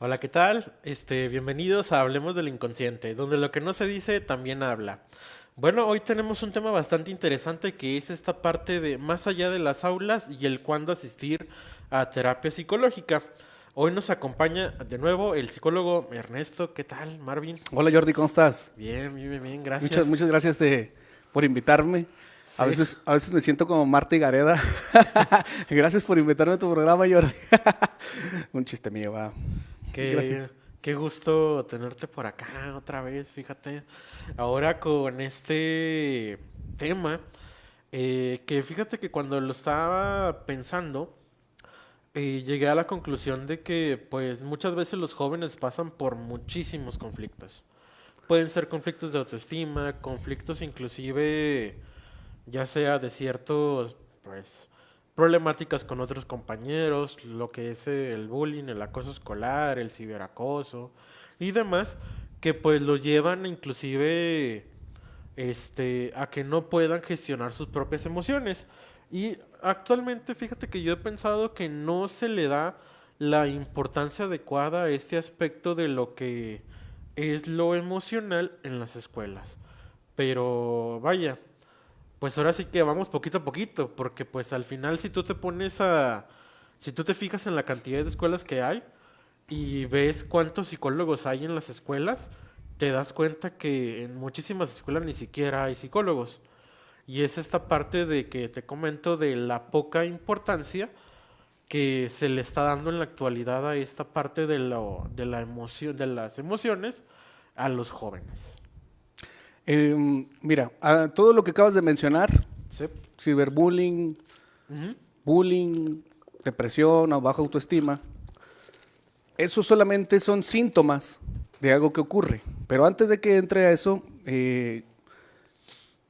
Hola, ¿qué tal? Bienvenidos a Hablemos del Inconsciente, donde lo que no se dice también habla. Bueno, hoy tenemos un tema bastante interesante que es esta parte de más allá de las aulas y el cuándo asistir a terapia psicológica. Hoy nos acompaña de nuevo el psicólogo Ernesto. ¿Qué tal, Marvin? Hola Jordi, ¿cómo estás? Bien, bien, bien, Muchas, gracias. muchas gracias por invitarme. A Sí, veces, a veces me siento como Marta y Gareda. Gracias por invitarme a tu programa, Jordi. Un chiste mío, va. qué, Gracias. qué gusto tenerte por acá otra vez, fíjate. Ahora con este tema. Que fíjate que cuando lo estaba pensando, llegué a la conclusión de que pues muchas veces los jóvenes pasan por muchísimos conflictos. Pueden ser conflictos de autoestima, conflictos inclusive ya sea de ciertos pues problemáticas con otros compañeros, lo que es el bullying, el acoso escolar, el ciberacoso y demás, que pues lo llevan inclusive a que no puedan gestionar sus propias emociones. Y actualmente, fíjate que yo he pensado que no se le da la importancia adecuada a este aspecto de lo que es lo emocional en las escuelas. Pero vaya, pues ahora sí que vamos poquito a poquito, porque pues al final si tú te fijas en la cantidad de escuelas que hay, y ves cuántos psicólogos hay en las escuelas, te das cuenta que en muchísimas escuelas ni siquiera hay psicólogos. Y es esta parte de que te comento de la poca importancia que se le está dando en la actualidad a esta parte de la emoción, de las emociones a los jóvenes. Mira, todo lo que acabas de mencionar, ¿Sí? ciberbullying, Ujú, bullying, depresión o baja autoestima, eso solamente son síntomas de algo que ocurre. Pero antes de que entre a eso,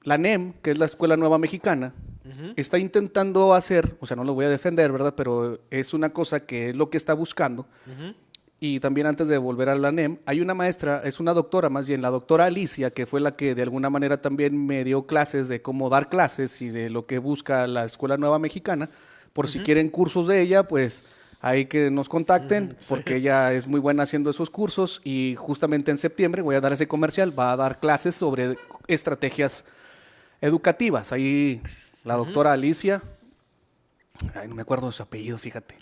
la NEM, que es la Escuela Nueva Mexicana, ujú, está intentando hacer, o sea, no lo voy a defender, ¿verdad? Pero es una cosa que es lo que está buscando. ujú, Y también antes de volver a la NEM, hay una maestra, es una doctora más bien, la doctora Alicia, que fue la que de alguna manera también me dio clases de cómo dar clases y de lo que busca la Escuela Nueva Mexicana. Por si ujú, quieren cursos de ella, pues ahí que nos contacten, ujú, sí. porque ella es muy buena haciendo esos cursos y justamente en septiembre voy a dar ese comercial, va a dar clases sobre estrategias educativas. Ahí la Ujú, doctora Alicia, ay, no me acuerdo de su apellido, fíjate,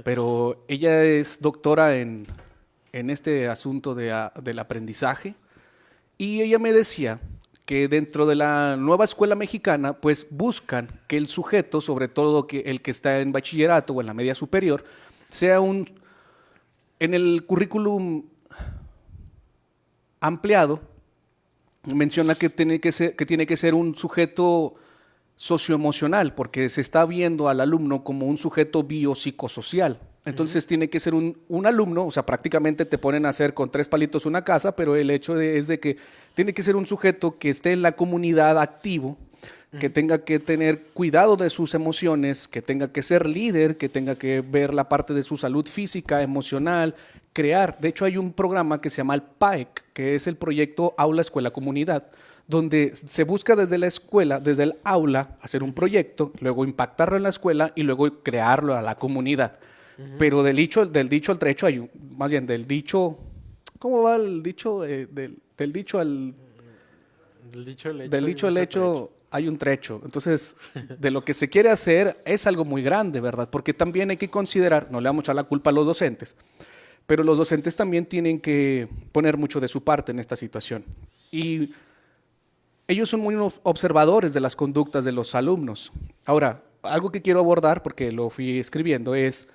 pero ella es doctora en este asunto del aprendizaje y ella me decía que dentro de la nueva escuela mexicana, pues buscan que el sujeto, sobre todo que el que está en bachillerato o en la media superior, sea en el currículum ampliado, menciona que tiene que ser un sujeto socioemocional, porque se está viendo al alumno como un sujeto biopsicosocial. ujú, Entonces tiene que ser un alumno, o sea, prácticamente te ponen a hacer con tres palitos una casa, pero es de que tiene que ser un sujeto que esté en la comunidad activo, que ujú. tenga que tener cuidado de sus emociones, que tenga que ser líder, que tenga que ver la parte de su salud física, emocional, crear. De hecho, hay un programa que se llama el PAEC, que es el proyecto Aula Escuela Comunidad, donde se busca desde la escuela, desde el aula, hacer un Ujú, proyecto, luego impactarlo en la escuela y luego crearlo a la comunidad. ujú. Pero del dicho al trecho hay más bien del dicho, ¿cómo va el dicho? Del dicho Del dicho al del hecho hay dicho al mucho trecho. hecho hay un trecho. Entonces, de lo que se quiere hacer es algo muy grande, ¿verdad? Porque también hay que considerar, no le vamos a echar la culpa a los docentes, pero los docentes también tienen que poner mucho de su parte en esta situación. Y ellos son muy observadores de las conductas de los alumnos. Ahora, algo que quiero abordar, porque lo fui escribiendo, es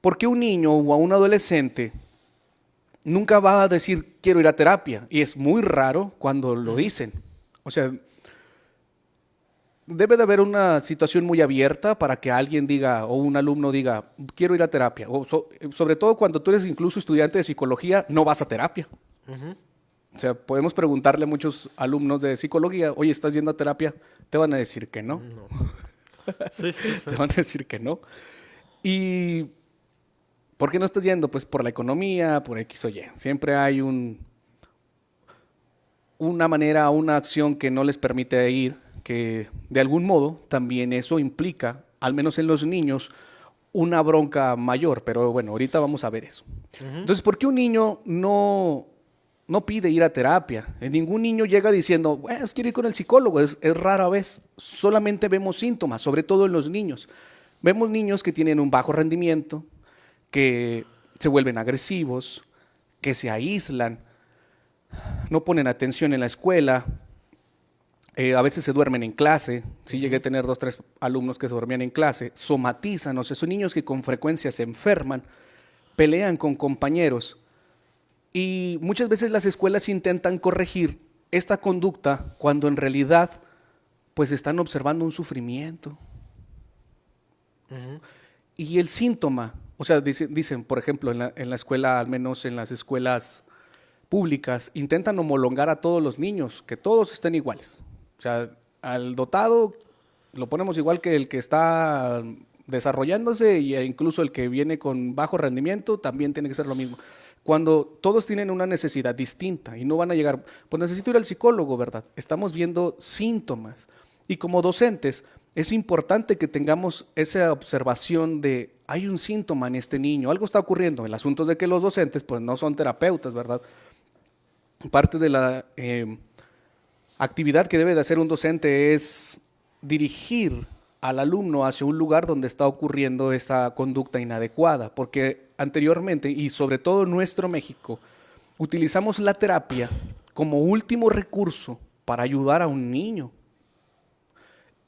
¿por qué un niño o a un adolescente nunca va a decir quiero ir a terapia? Y es muy raro cuando lo Ujú, dicen. O sea, debe de haber una situación muy abierta para que alguien diga o un alumno diga quiero ir a terapia. Sobre todo cuando tú eres incluso estudiante de psicología, no vas a terapia. ujú. O sea, podemos preguntarle a muchos alumnos de psicología, oye, ¿estás yendo a terapia? Te van a decir que no. No. Sí, sí, sí. Te van a decir que no. ¿Y por qué no estás yendo? Pues por la economía, por X o Y. Siempre hay una manera, una acción que no les permite ir, que de algún modo también eso implica, al menos en los niños, una bronca mayor, pero bueno, ahorita vamos a ver eso. Ujú. Entonces, ¿por qué un niño no pide ir a terapia? Ningún niño llega diciendo, bueno, quiero ir con el psicólogo, es rara vez. Solamente vemos síntomas, sobre todo en los niños. Vemos niños que tienen un bajo rendimiento, que se vuelven agresivos, que se aíslan, no ponen atención en la escuela, a veces se duermen en clase. Sí llegué a tener 2, 3 alumnos que se dormían en clase, somatizan, o sea, son niños que con frecuencia se enferman, pelean con compañeros y muchas veces las escuelas intentan corregir esta conducta cuando en realidad pues están observando un sufrimiento. Ujú. Y el síntoma, o sea, dicen, por ejemplo, en la escuela, al menos en las escuelas públicas, intentan homologar a todos los niños, que todos estén iguales. O sea, al dotado lo ponemos igual que el que está desarrollándose e incluso el que viene con bajo rendimiento también tiene que ser lo mismo. Cuando todos tienen una necesidad distinta y no van a llegar, pues necesito ir al psicólogo, ¿verdad? Estamos viendo síntomas. Y como docentes, es importante que tengamos esa observación de, hay un síntoma en este niño, algo está ocurriendo. El asunto es de que los docentes, pues no son terapeutas, ¿verdad? Parte de la actividad que debe de hacer un docente es dirigir al alumno hacia un lugar donde está ocurriendo esta conducta inadecuada, porque anteriormente, y sobre todo en nuestro México, utilizamos la terapia como último recurso para ayudar a un niño.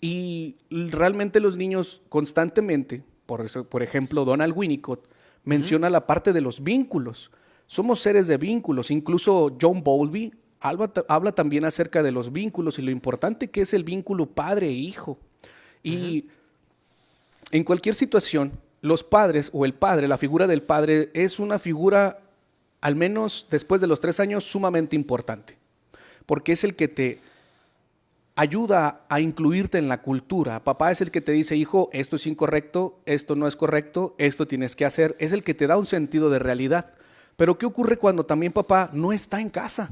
Y realmente los niños constantemente, por eso, por ejemplo, Donald Winnicott menciona la parte de los vínculos. Somos seres de vínculos. Incluso John Bowlby habla también acerca de los vínculos y lo importante que es el vínculo padre e hijo. Y en cualquier situación, los padres o el padre, la figura del padre es una figura, al menos después de los 3 años, sumamente importante. Porque es el que te ayuda a incluirte en la cultura. Papá es el que te dice, hijo, esto es incorrecto, esto no es correcto, esto tienes que hacer. Es el que te da un sentido de realidad. Pero ¿qué ocurre cuando también papá no está en casa?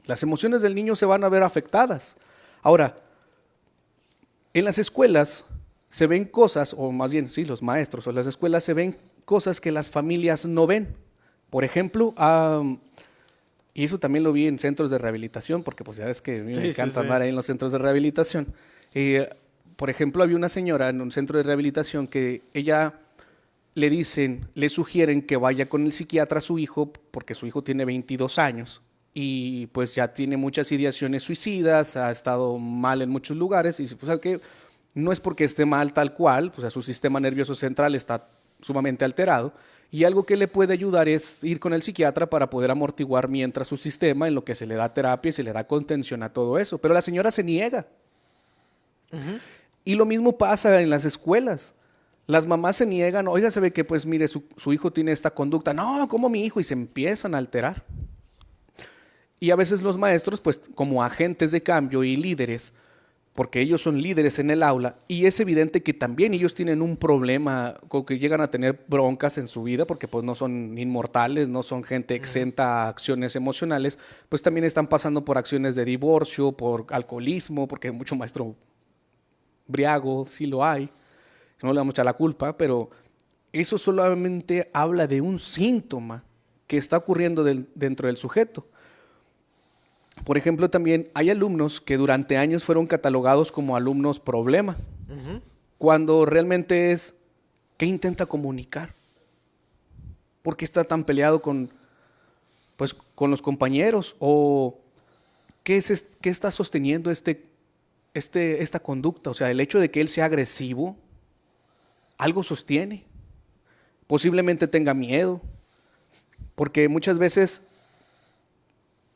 Las emociones del niño se van a ver afectadas. Ahora, en las escuelas se ven cosas, o más bien, sí, los maestros o las escuelas se ven cosas que las familias no ven. Por ejemplo, y eso también lo vi en centros de rehabilitación, porque pues ya ves que a mí me encanta andar ahí en los centros de rehabilitación. Por ejemplo, había una señora en un centro de rehabilitación que ella le sugieren que vaya con el psiquiatra a su hijo, porque su hijo tiene 22 años y pues ya tiene muchas ideaciones suicidas, ha estado mal en muchos lugares y pues ¿sabe qué? No es porque esté mal tal cual, pues su sistema nervioso central está sumamente alterado y algo que le puede ayudar es ir con el psiquiatra para poder amortiguar mientras su sistema, en lo que se le da terapia y se le da contención a todo eso. Pero la señora se niega. Y lo mismo pasa en las escuelas. Las mamás se niegan, oiga, se ve que pues mire, su hijo tiene esta conducta. No, ¿cómo mi hijo? Y se empiezan a alterar. Y a veces los maestros, pues como agentes de cambio y líderes, porque ellos son líderes en el aula, y es evidente que también ellos tienen un problema, con que llegan a tener broncas en su vida, porque pues no son inmortales, no son gente exenta a acciones emocionales, pues también están pasando por acciones de divorcio, por alcoholismo, porque hay mucho maestro briago, sí lo hay, no le damos mucha la culpa, pero eso solamente habla de un síntoma que está ocurriendo dentro del sujeto. Por ejemplo, también hay alumnos que durante años fueron catalogados como alumnos problema, cuando realmente es, ¿qué intenta comunicar? ¿Por qué está tan peleado con los compañeros? ¿O qué está sosteniendo esta conducta? O sea, el hecho de que él sea agresivo, algo sostiene. Posiblemente tenga miedo, porque muchas veces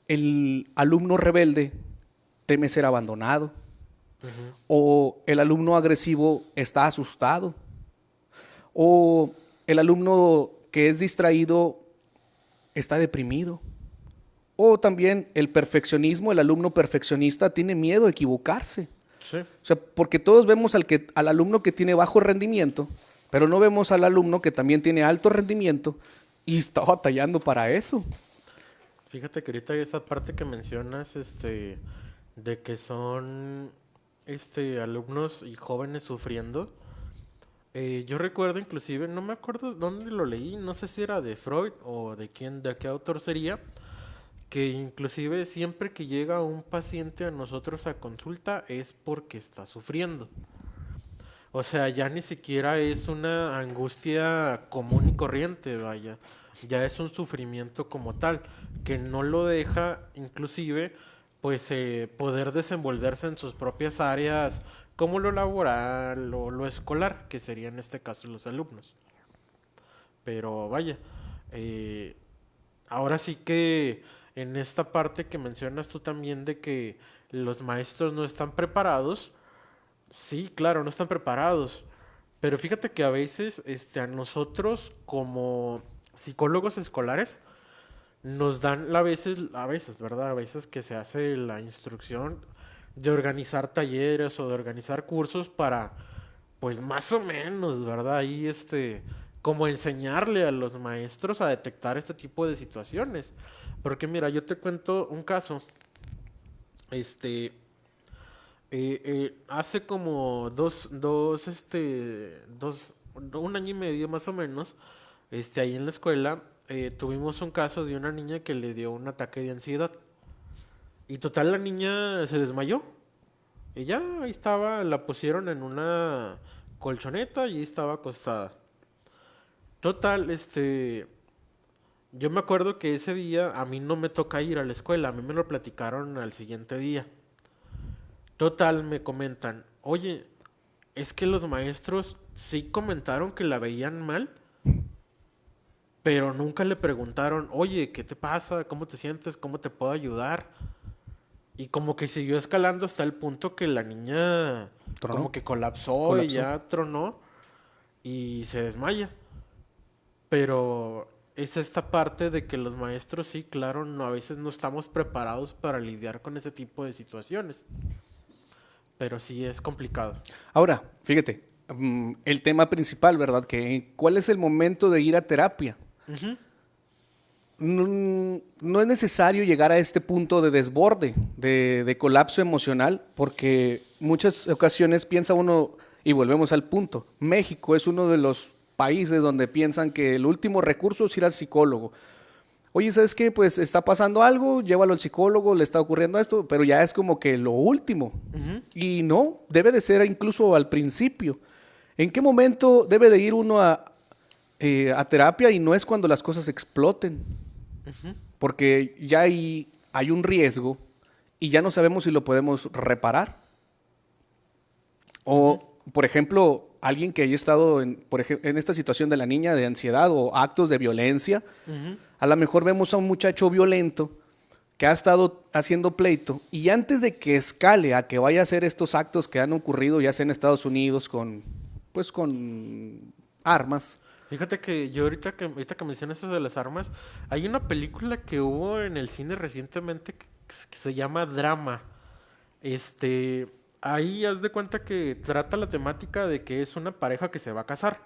el alumno rebelde teme ser abandonado, o el alumno agresivo está asustado, o el alumno que es distraído está deprimido, o también el perfeccionismo, el alumno perfeccionista tiene miedo a equivocarse. Sí. O sea, porque todos vemos al alumno que tiene bajo rendimiento, pero no vemos al alumno que también tiene alto rendimiento y está batallando para eso. Fíjate que ahorita esa parte que mencionas, de que son, alumnos y jóvenes sufriendo, Yo recuerdo inclusive, no me acuerdo dónde lo leí, no sé si era de Freud o de quién, de qué autor sería, que inclusive siempre que llega un paciente a nosotros a consulta es porque está sufriendo. O sea, ya ni siquiera es una angustia común y corriente, vaya. Ya es un sufrimiento como tal, que no lo deja inclusive pues poder desenvolverse en sus propias áreas como lo laboral o lo escolar, que sería en este caso los alumnos. Pero vaya, eh, ahora sí que en esta parte que mencionas tú también de que los maestros no están preparados, sí, claro, no están preparados. Pero fíjate que a veces, a nosotros como psicólogos escolares nos dan a veces, ¿verdad? A veces que se hace la instrucción de organizar talleres o de organizar cursos para, pues más o menos, ¿verdad? Ahí, como enseñarle a los maestros a detectar este tipo de situaciones. Porque mira, yo te cuento un caso, este, hace como un año y medio más o menos, ahí en la escuela, tuvimos un caso de una niña que le dio un ataque de ansiedad. Y total, la niña se desmayó. Y ya ahí estaba, la pusieron en una colchoneta y ahí estaba acostada. Total, yo me acuerdo que ese día a mí no me toca ir a la escuela, a mí me lo platicaron al siguiente día. Total, me comentan, oye, es que los maestros sí comentaron que la veían mal, pero nunca le preguntaron, oye, ¿qué te pasa? ¿Cómo te sientes? ¿Cómo te puedo ayudar? Y como que siguió escalando hasta el punto que la niña como ¿Tronó? que colapsó y Colapsó. ya tronó y se desmaya. Pero es esta parte de que los maestros sí, claro, no, a veces no estamos preparados para lidiar con ese tipo de situaciones. Pero sí es complicado. Ahora, fíjate, el tema principal, ¿verdad? Que ¿cuál es el momento de ir a terapia? Ujú, No es necesario llegar a este punto de desborde, de colapso emocional, porque muchas ocasiones piensa uno, y volvemos al punto, México es uno de los países donde piensan que el último recurso es ir al psicólogo. Oye, ¿sabes qué? Pues está pasando algo, llévalo al psicólogo, le está ocurriendo esto, pero ya es como que lo último. ujú. Y no, debe de ser incluso al principio. ¿En qué momento debe de ir uno a terapia y no es cuando las cosas exploten? Porque ya hay un riesgo y ya no sabemos si lo podemos reparar. O, por ejemplo, alguien que haya estado en esta situación de la niña de ansiedad o actos de violencia, a lo mejor vemos a un muchacho violento que ha estado haciendo pleito y antes de que escale a que vaya a hacer estos actos que han ocurrido ya sea en Estados Unidos pues con armas. Fíjate que yo ahorita que mencionas eso de las armas, hay una película que hubo en el cine recientemente que se llama Drama. Este, ahí haz de cuenta que trata la temática de que es una pareja que se va a casar.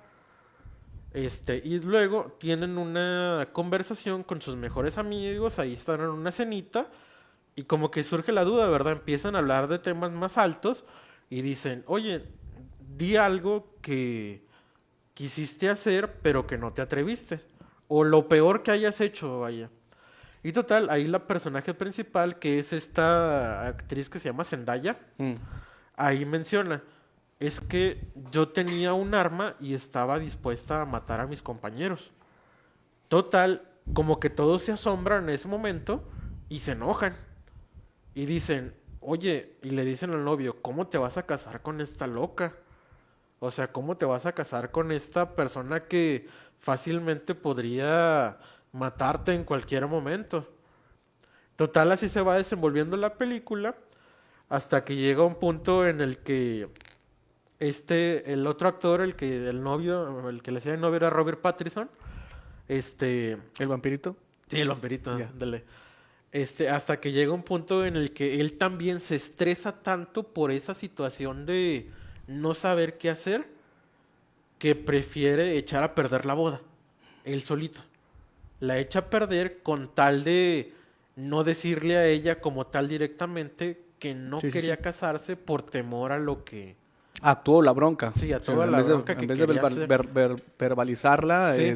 Y luego tienen una conversación con sus mejores amigos, ahí están en una cenita, y como que surge la duda, ¿verdad? Empiezan a hablar de temas más altos y dicen, oye, di algo que quisiste hacer, pero que no te atreviste. O lo peor que hayas hecho, vaya. Y total, ahí la personaje principal, que es esta actriz que se llama Zendaya, Mm. ahí menciona, es que yo tenía un arma y estaba dispuesta a matar a mis compañeros. Total, como que todos se asombran en ese momento y se enojan. Y dicen, oye, y le dicen al novio, ¿cómo te vas a casar con esta loca? O sea, ¿cómo te vas a casar con esta persona que fácilmente podría matarte en cualquier momento? Total, así se va desenvolviendo la película hasta que llega un punto en el que el otro actor, el novio, el que le hacía de novio era Robert Pattinson, este, ¿El vampirito? sí, el vampirito, Ya. ándale. Hasta que llega un punto en el que él también se estresa tanto por esa situación de no saber qué hacer, que prefiere echar a perder la boda, él solito. La echa a perder con tal de no decirle a ella como tal directamente que no Sí, sí, quería sí. casarse por temor a lo que, Actuó la bronca. Sí, O sea, actuó la bronca en que vez de quería hacer. verbalizarla, Sí.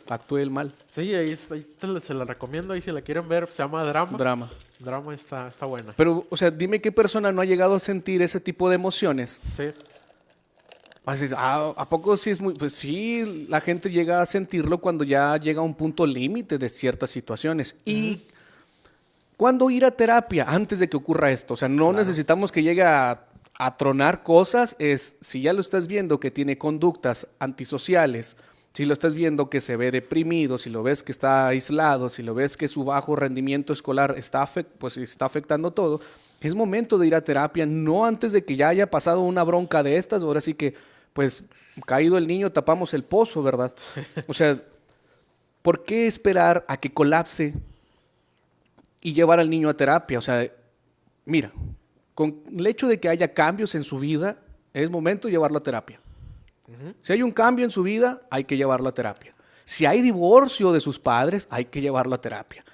actuó el mal. Sí, se la recomiendo, ahí si la quieren ver, se llama Drama. Drama. Drama está buena. Pero, o sea, dime qué persona no ha llegado a sentir ese tipo de emociones. Sí, Así, ¿a poco sí es muy...? Pues sí, la gente llega a sentirlo cuando ya llega a un punto límite de ciertas situaciones. ¿Y cuándo ir a terapia antes de que ocurra esto? O sea, no necesitamos que llegue a tronar cosas. Si ya lo estás viendo que tiene conductas antisociales, si lo estás viendo que se ve deprimido, si lo ves que está aislado, si lo ves que su bajo rendimiento escolar pues está afectando todo, es momento de ir a terapia, no antes de que ya haya pasado una bronca de estas. Ahora sí que, pues, caído el niño, tapamos el pozo, ¿verdad? O sea, ¿por qué esperar a que colapse y llevar al niño a terapia? O sea, mira, con el hecho de que haya cambios en su vida, es momento de llevarlo a terapia. Si hay un cambio en su vida, hay que llevarlo a terapia. Si hay divorcio de sus padres, hay que llevarlo a terapia.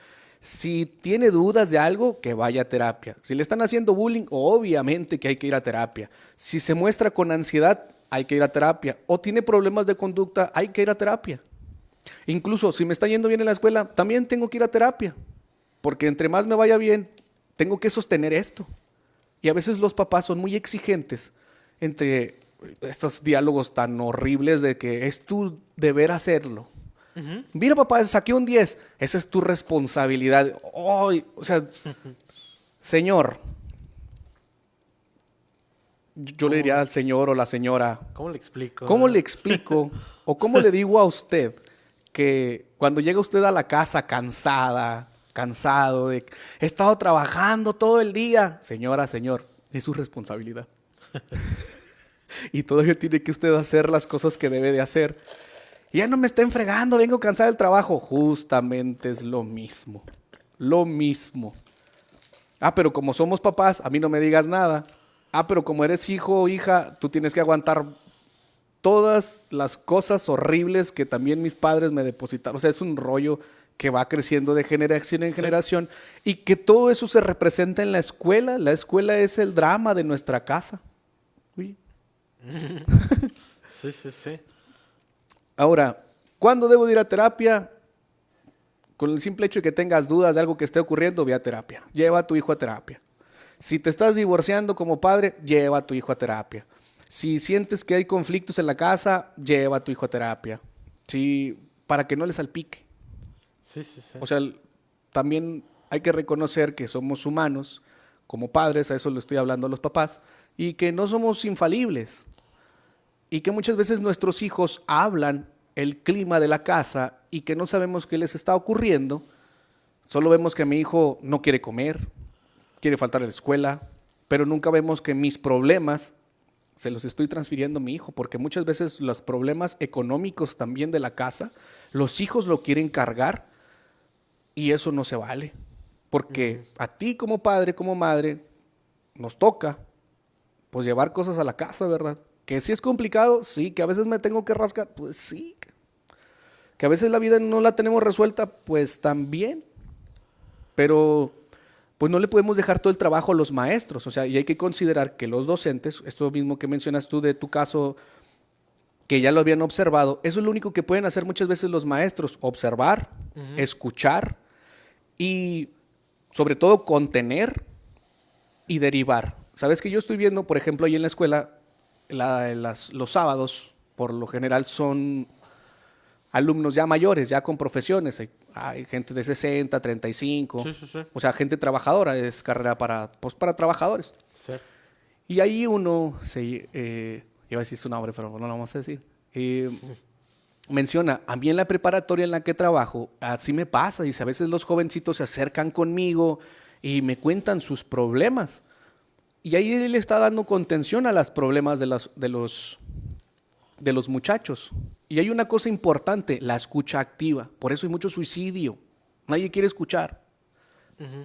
Si tiene dudas de algo, que vaya a terapia. Si le están haciendo bullying, obviamente que hay que ir a terapia. Si se muestra con ansiedad, hay que ir a terapia. O tiene problemas de conducta, hay que ir a terapia. Incluso si me está yendo bien en la escuela, también tengo que ir a terapia. Porque entre más me vaya bien, tengo que sostener esto. Y a veces los papás son muy exigentes entre estos diálogos tan horribles de que es tu deber hacerlo. Mira, papá, saqué un 10. Esa es tu responsabilidad. Oh, o sea, señor, yo le diría al señor o la señora, ¿cómo le explico? ¿cómo le explico o cómo le digo a usted que cuando llega usted a la casa cansado, he estado trabajando todo el día? Señora, señor, es su responsabilidad. Y todavía tiene que usted hacer las cosas que debe de hacer. Ya no me estén fregando, vengo cansado del trabajo. Justamente es lo mismo. Lo mismo. Ah, pero como somos papás, a mí no me digas nada. Ah, pero como eres hijo o hija, tú tienes que aguantar todas las cosas horribles que también mis padres me depositaron. O sea, es un rollo que va creciendo de generación en generación y que todo eso se representa en la escuela. La escuela es el drama de nuestra casa. Uy. Sí. Ahora, ¿cuándo debo de ir a terapia? Con el simple hecho de que tengas dudas de algo que esté ocurriendo, ve a terapia. Lleva a tu hijo a terapia. Si te estás divorciando como padre, lleva a tu hijo a terapia. Si sientes que hay conflictos en la casa, lleva a tu hijo a terapia. Para que no le salpique. Sí. O sea, también hay que reconocer que somos humanos, como padres, a eso le estoy hablando a los papás, y que no somos infalibles. Y que muchas veces nuestros hijos hablan el clima de la casa y que no sabemos qué les está ocurriendo. Solo vemos que mi hijo no quiere comer, quiere faltar a la escuela, pero nunca vemos que mis problemas se los estoy transfiriendo a mi hijo, porque muchas veces los problemas económicos también de la casa, los hijos lo quieren cargar y eso no se vale. Porque a ti como padre, como madre, nos toca pues llevar cosas a la casa, ¿verdad? Que sí es complicado, sí. Que a veces me tengo que rascar, pues sí. Que a veces la vida no la tenemos resuelta, pues también. Pero pues no le podemos dejar todo el trabajo a los maestros. O sea, y hay que considerar que los docentes, esto mismo que mencionas tú de tu caso, que ya lo habían observado, eso es lo único que pueden hacer muchas veces los maestros, observar, escuchar y sobre todo contener y derivar. ¿Sabes que yo estoy viendo, por ejemplo, ahí en la escuela, los sábados, por lo general, son alumnos ya mayores, ya con profesiones. Hay gente de 60, 35, Sí. o sea, gente trabajadora, es carrera para trabajadores. Sí. Y ahí uno, iba a decir su nombre, pero no lo vamos a decir, menciona, a mí en la preparatoria en la que trabajo, así me pasa, dice, a veces los jovencitos se acercan conmigo y me cuentan sus problemas. Y ahí él está dando contención a los problemas de los muchachos. Y hay una cosa importante, la escucha activa. Por eso hay mucho suicidio. Nadie quiere escuchar.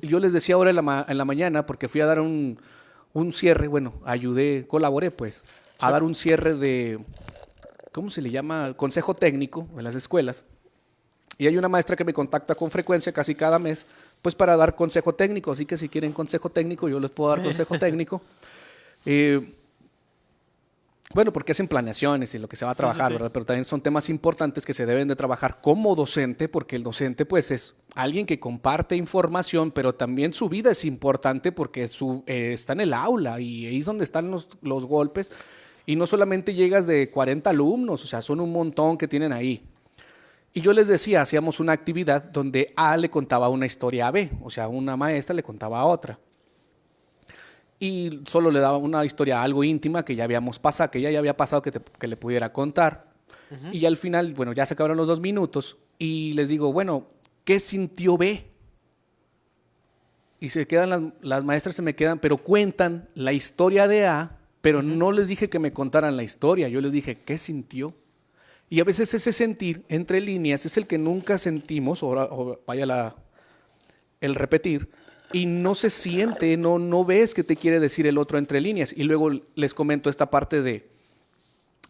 Y yo les decía ahora en la mañana, porque fui a dar un cierre, bueno, colaboré pues, a dar un cierre de, ¿cómo se le llama? Consejo técnico en las escuelas. Y hay una maestra que me contacta con frecuencia, casi cada mes, pues para dar consejo técnico. Así que si quieren consejo técnico, yo les puedo dar consejo técnico. Bueno, porque hacen planeaciones y lo que se va a Sí, sí, trabajar, sí. ¿verdad? Pero también son temas importantes que se deben de trabajar como docente, porque el docente pues es alguien que comparte información, pero también su vida es importante porque está en el aula y ahí es donde están los golpes. Y no solamente llegas de 40 alumnos, o sea, son un montón que tienen ahí. Y yo les decía, hacíamos una actividad donde A le contaba una historia a B, o sea, una maestra le contaba a otra. Y solo le daba una historia algo íntima que ya habíamos pasado, que ella ya había pasado que le pudiera contar. Y al final, bueno, ya se acabaron los 2 minutos y les digo, bueno, ¿qué sintió B? Y se quedan las maestras, se me quedan, pero cuentan la historia de A, pero no les dije que me contaran la historia, yo les dije, ¿qué sintió? Y a veces ese sentir entre líneas es el que nunca sentimos, o vaya el repetir, y no se siente, no ves qué te quiere decir el otro entre líneas. Y luego les comento esta parte de,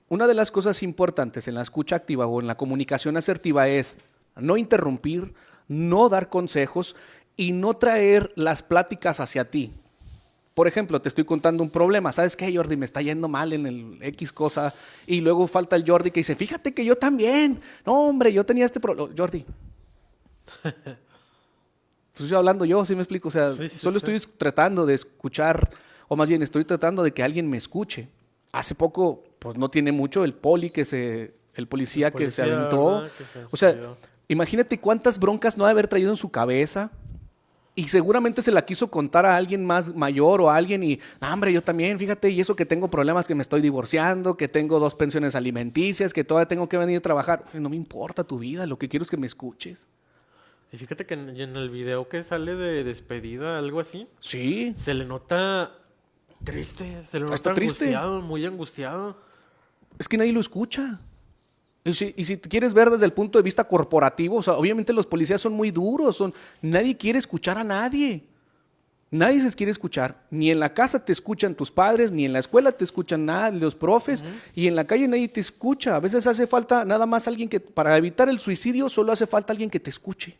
una de las cosas importantes en la escucha activa o en la comunicación asertiva es no interrumpir, no dar consejos y no traer las pláticas hacia ti. Por ejemplo, te estoy contando un problema. ¿Sabes qué, Jordi? Me está yendo mal en el X cosa. Y luego falta el Jordi que dice, fíjate que yo también. No, hombre, yo tenía este problema. Jordi. Estoy hablando yo, ¿sí me explico? O sea, Sí, sí, solo sí. estoy tratando de escuchar, o más bien estoy tratando de que alguien me escuche. Hace poco, pues no tiene mucho, el policía que se aventó. ¿Verdad? Que se O sea, subió. imagínate cuántas broncas no ha de haber traído en su cabeza. Y seguramente se la quiso contar a alguien más mayor o a alguien y, "No, hombre, yo también, fíjate, y eso que tengo problemas, que me estoy divorciando, que tengo 2 pensiones alimenticias, que todavía tengo que venir a trabajar. No me importa tu vida, lo que quiero es que me escuches. Y fíjate que en el video que sale de despedida, algo así, Sí, se le nota triste, se le nota está triste. angustiado, muy angustiado. Es que nadie lo escucha. Y si te quieres ver desde el punto de vista corporativo, o sea, obviamente los policías son muy duros, nadie quiere escuchar a nadie. Nadie se quiere escuchar. Ni en la casa te escuchan tus padres, ni en la escuela te escuchan nada, los profes, y en la calle nadie te escucha. A veces hace falta nada más alguien que, para evitar el suicidio, solo hace falta alguien que te escuche.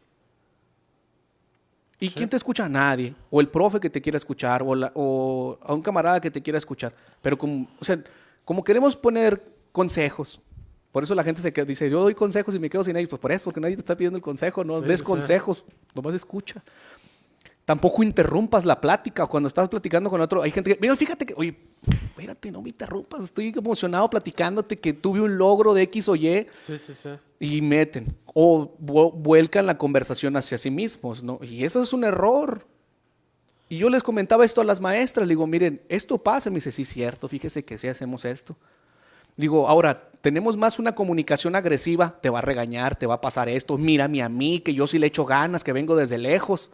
¿Y Sí. quién te escucha? Nadie. O el profe que te quiera escuchar, o a un camarada que te quiera escuchar. Pero como queremos poner consejos, por eso la gente dice, yo doy consejos y me quedo sin ellos. Pues por eso, porque nadie te está pidiendo el consejo, no Sí, des sí. consejos, nomás escucha. Tampoco interrumpas la plática cuando estás platicando con otro. Hay gente que, mira, fíjate que, oye, espérate, no me interrumpas, estoy emocionado platicándote que tuve un logro de X o Y Sí, sí, sí. y meten o vuelcan la conversación hacia sí mismos, ¿no? Y eso es un error. Y yo les comentaba esto a las maestras, le digo, miren, esto pasa, me dice, sí, cierto, fíjese que sí hacemos esto. Digo, ahora, tenemos más una comunicación agresiva, te va a regañar, te va a pasar esto, mírame a mí, que yo sí le echo ganas, que vengo desde lejos.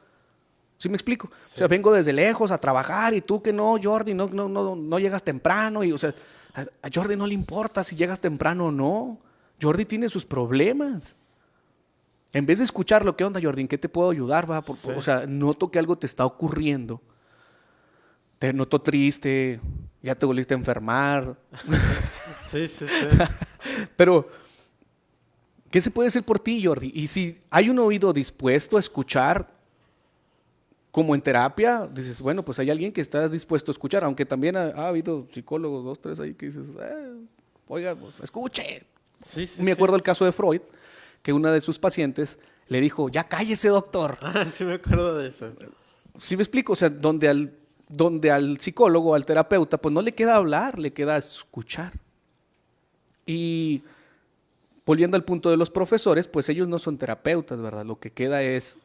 ¿Sí me explico? Sí. O sea, vengo desde lejos a trabajar y tú que no, Jordi, no llegas temprano. Y, o sea, a Jordi no le importa si llegas temprano o no. Jordi tiene sus problemas. En vez de escuchar lo que onda, Jordi, ¿en qué te puedo ayudar? Va? Sí. O sea, noto que algo te está ocurriendo. Te noto triste, ya te volviste a enfermar. Sí, sí, sí. Pero, ¿qué se puede hacer por ti, Jordi? Y si hay un oído dispuesto a escuchar, como en terapia, dices, bueno, pues hay alguien que está dispuesto a escuchar, aunque también ha habido psicólogos, 2, 3 ahí que dices, oiga, pues escuche. Sí, sí, Me sí. acuerdo el caso de Freud, que una de sus pacientes le dijo, ya cállese, doctor. Ah, sí me acuerdo de eso. ¿Sí me explico? O sea, donde al psicólogo, al terapeuta, pues no le queda hablar, le queda escuchar. Y volviendo al punto de los profesores, pues ellos no son terapeutas, ¿verdad? Lo que queda es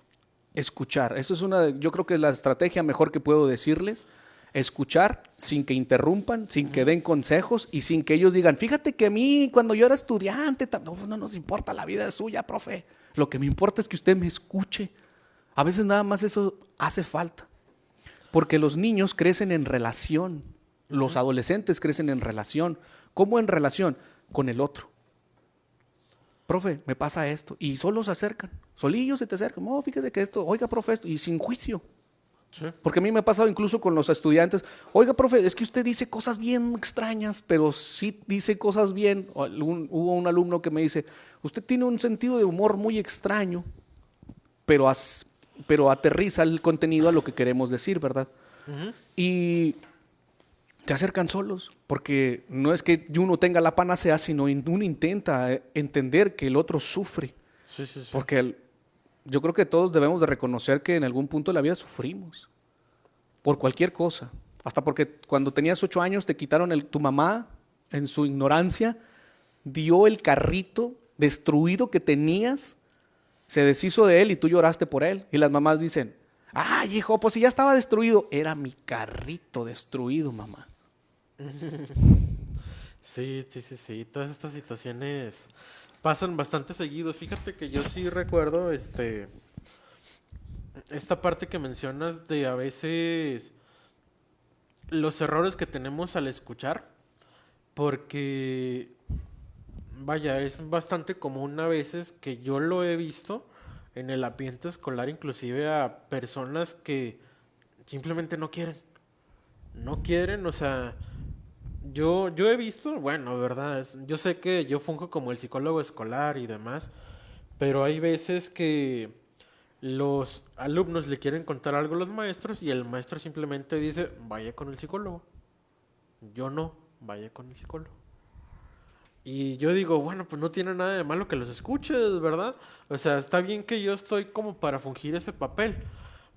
escuchar. Eso es yo creo que es la estrategia mejor que puedo decirles. Escuchar sin que interrumpan, sin que den consejos y sin que ellos digan, fíjate que a mí cuando yo era estudiante, no nos importa, la vida es suya, profe. Lo que me importa es que usted me escuche. A veces nada más eso hace falta. Porque los niños crecen en relación. Los adolescentes crecen en relación. ¿Cómo en relación? Con el otro. Profe, me pasa esto. Y solo se acercan. Solillos se te acercan. No, fíjese que esto, oiga, profe, esto. Y sin juicio. Sí. Porque a mí me ha pasado incluso con los estudiantes. Oiga, profe, es que usted dice cosas bien extrañas, pero sí dice cosas bien. Hubo un alumno que me dice, usted tiene un sentido de humor muy extraño, pero aterriza el contenido a lo que queremos decir, ¿verdad? Y se acercan solos, porque no es que uno tenga la panacea, sino uno intenta entender que el otro sufre, Sí, sí, sí. porque yo creo que todos debemos de reconocer que en algún punto de la vida sufrimos, por cualquier cosa, hasta porque cuando tenías 8 años te quitaron tu mamá, en su ignorancia, dio el carrito destruido que tenías, se deshizo de él y tú lloraste por él, y las mamás dicen, ay hijo, pues si ya estaba destruido, era mi carrito destruido, mamá. Sí, sí, sí, sí. Todas estas situaciones pasan bastante seguidos. Fíjate que yo sí recuerdo esta parte que mencionas de a veces los errores que tenemos al escuchar, porque vaya, es bastante común a veces que yo lo he visto en el ambiente escolar, inclusive a personas que simplemente no quieren. No quieren, o sea, yo he visto, bueno, verdad, yo sé que yo funjo como el psicólogo escolar y demás, pero hay veces que los alumnos le quieren contar algo a los maestros y el maestro simplemente dice, vaya con el psicólogo. Yo no, vaya con el psicólogo. Y yo digo, bueno, pues no tiene nada de malo que los escuches, ¿verdad? O sea, está bien que yo estoy como para fungir ese papel.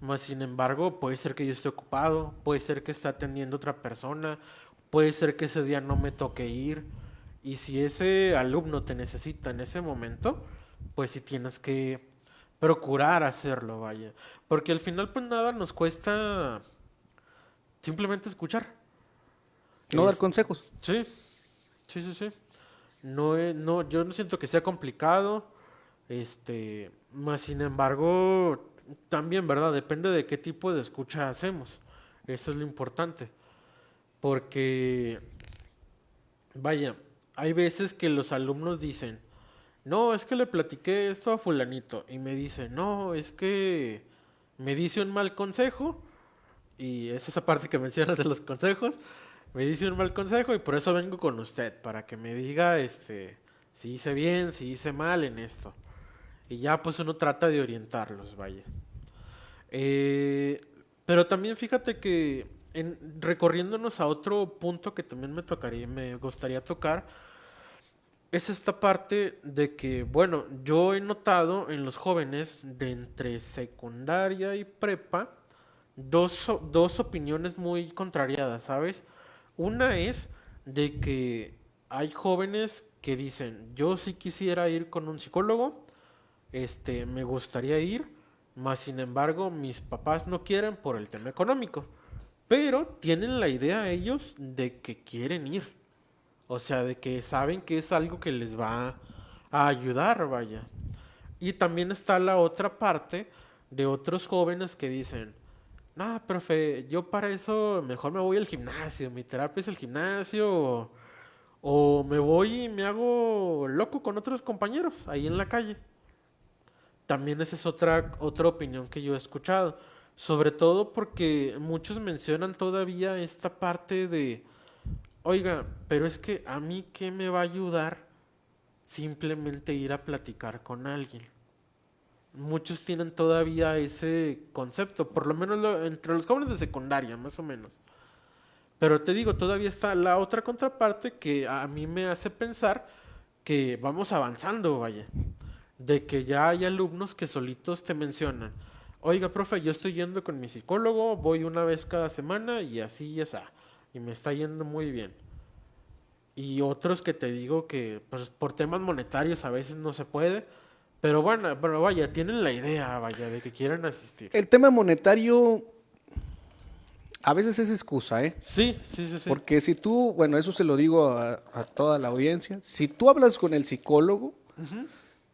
Más sin embargo, puede ser que yo esté ocupado, puede ser que esté atendiendo otra persona, puede ser que ese día no me toque ir. Y si ese alumno te necesita en ese momento, pues sí tienes que procurar hacerlo, vaya. Porque al final, pues nada nos cuesta simplemente escuchar. No dar Es, consejos. sí, sí, sí, sí. No, yo no siento que sea complicado, más sin embargo, también, ¿verdad? Depende de qué tipo de escucha hacemos. Eso es lo importante. Porque, vaya, hay veces que los alumnos dicen, no, es que le platiqué esto a fulanito. Y me dice, no, es que me dice un mal consejo. Y es esa parte que mencionas de los consejos. Me dice un mal consejo y por eso vengo con usted, para que me diga, si hice bien, si hice mal en esto. Y ya pues uno trata de orientarlos, vaya. Eh, pero también fíjate que recorriéndonos a otro punto que también me gustaría tocar, es esta parte de que, bueno, yo he notado en los jóvenes de entre secundaria y prepa dos opiniones muy contrariadas, ¿sabes? Una es de que hay jóvenes que dicen, yo sí quisiera ir con un psicólogo, me gustaría ir, mas sin embargo mis papás no quieren por el tema económico, pero tienen la idea ellos de que quieren ir. O sea, de que saben que es algo que les va a ayudar, vaya. Y también está la otra parte de otros jóvenes que dicen, no, profe, yo para eso mejor me voy al gimnasio, mi terapia es el gimnasio, o me voy y me hago loco con otros compañeros ahí en la calle. También esa es otra opinión que yo he escuchado, sobre todo porque muchos mencionan todavía esta parte de, oiga, pero es que a mí qué me va a ayudar simplemente ir a platicar con alguien. Muchos tienen todavía ese concepto, por lo menos entre los jóvenes de secundaria, más o menos. Pero te digo, todavía está la otra contraparte que a mí me hace pensar que vamos avanzando, vaya. De que ya hay alumnos que solitos te mencionan, oiga, profe, yo estoy yendo con mi psicólogo, voy una vez cada semana y así y así, y me está yendo muy bien. Y otros que te digo que pues, por temas monetarios a veces no se puede, pero bueno, pero vaya, tienen la idea, vaya, de que quieren asistir. El tema monetario a veces es excusa, ¿eh? Sí, sí, sí, sí. Porque si tú, bueno, eso se lo digo a toda la audiencia, si tú hablas con el psicólogo,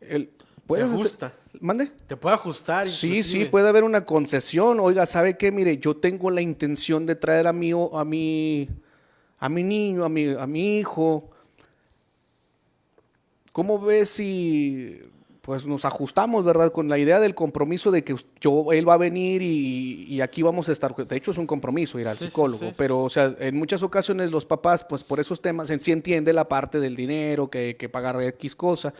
el, Te puedes hacer, ajusta, ¿mande? te puede ajustar Sí, sí, inclusive. puede haber una concesión. Oiga, ¿sabe qué? Mire, yo tengo la intención de traer a mi niño, a mi hijo. ¿Cómo ves si pues nos ajustamos, verdad? Con la idea del compromiso de que él va a venir y aquí vamos a estar. De hecho, es un compromiso ir al Sí, sí, psicólogo, sí. pero, o sea, en muchas ocasiones los papás, pues por esos temas, sí entiende la parte del dinero, que pagar X cosa,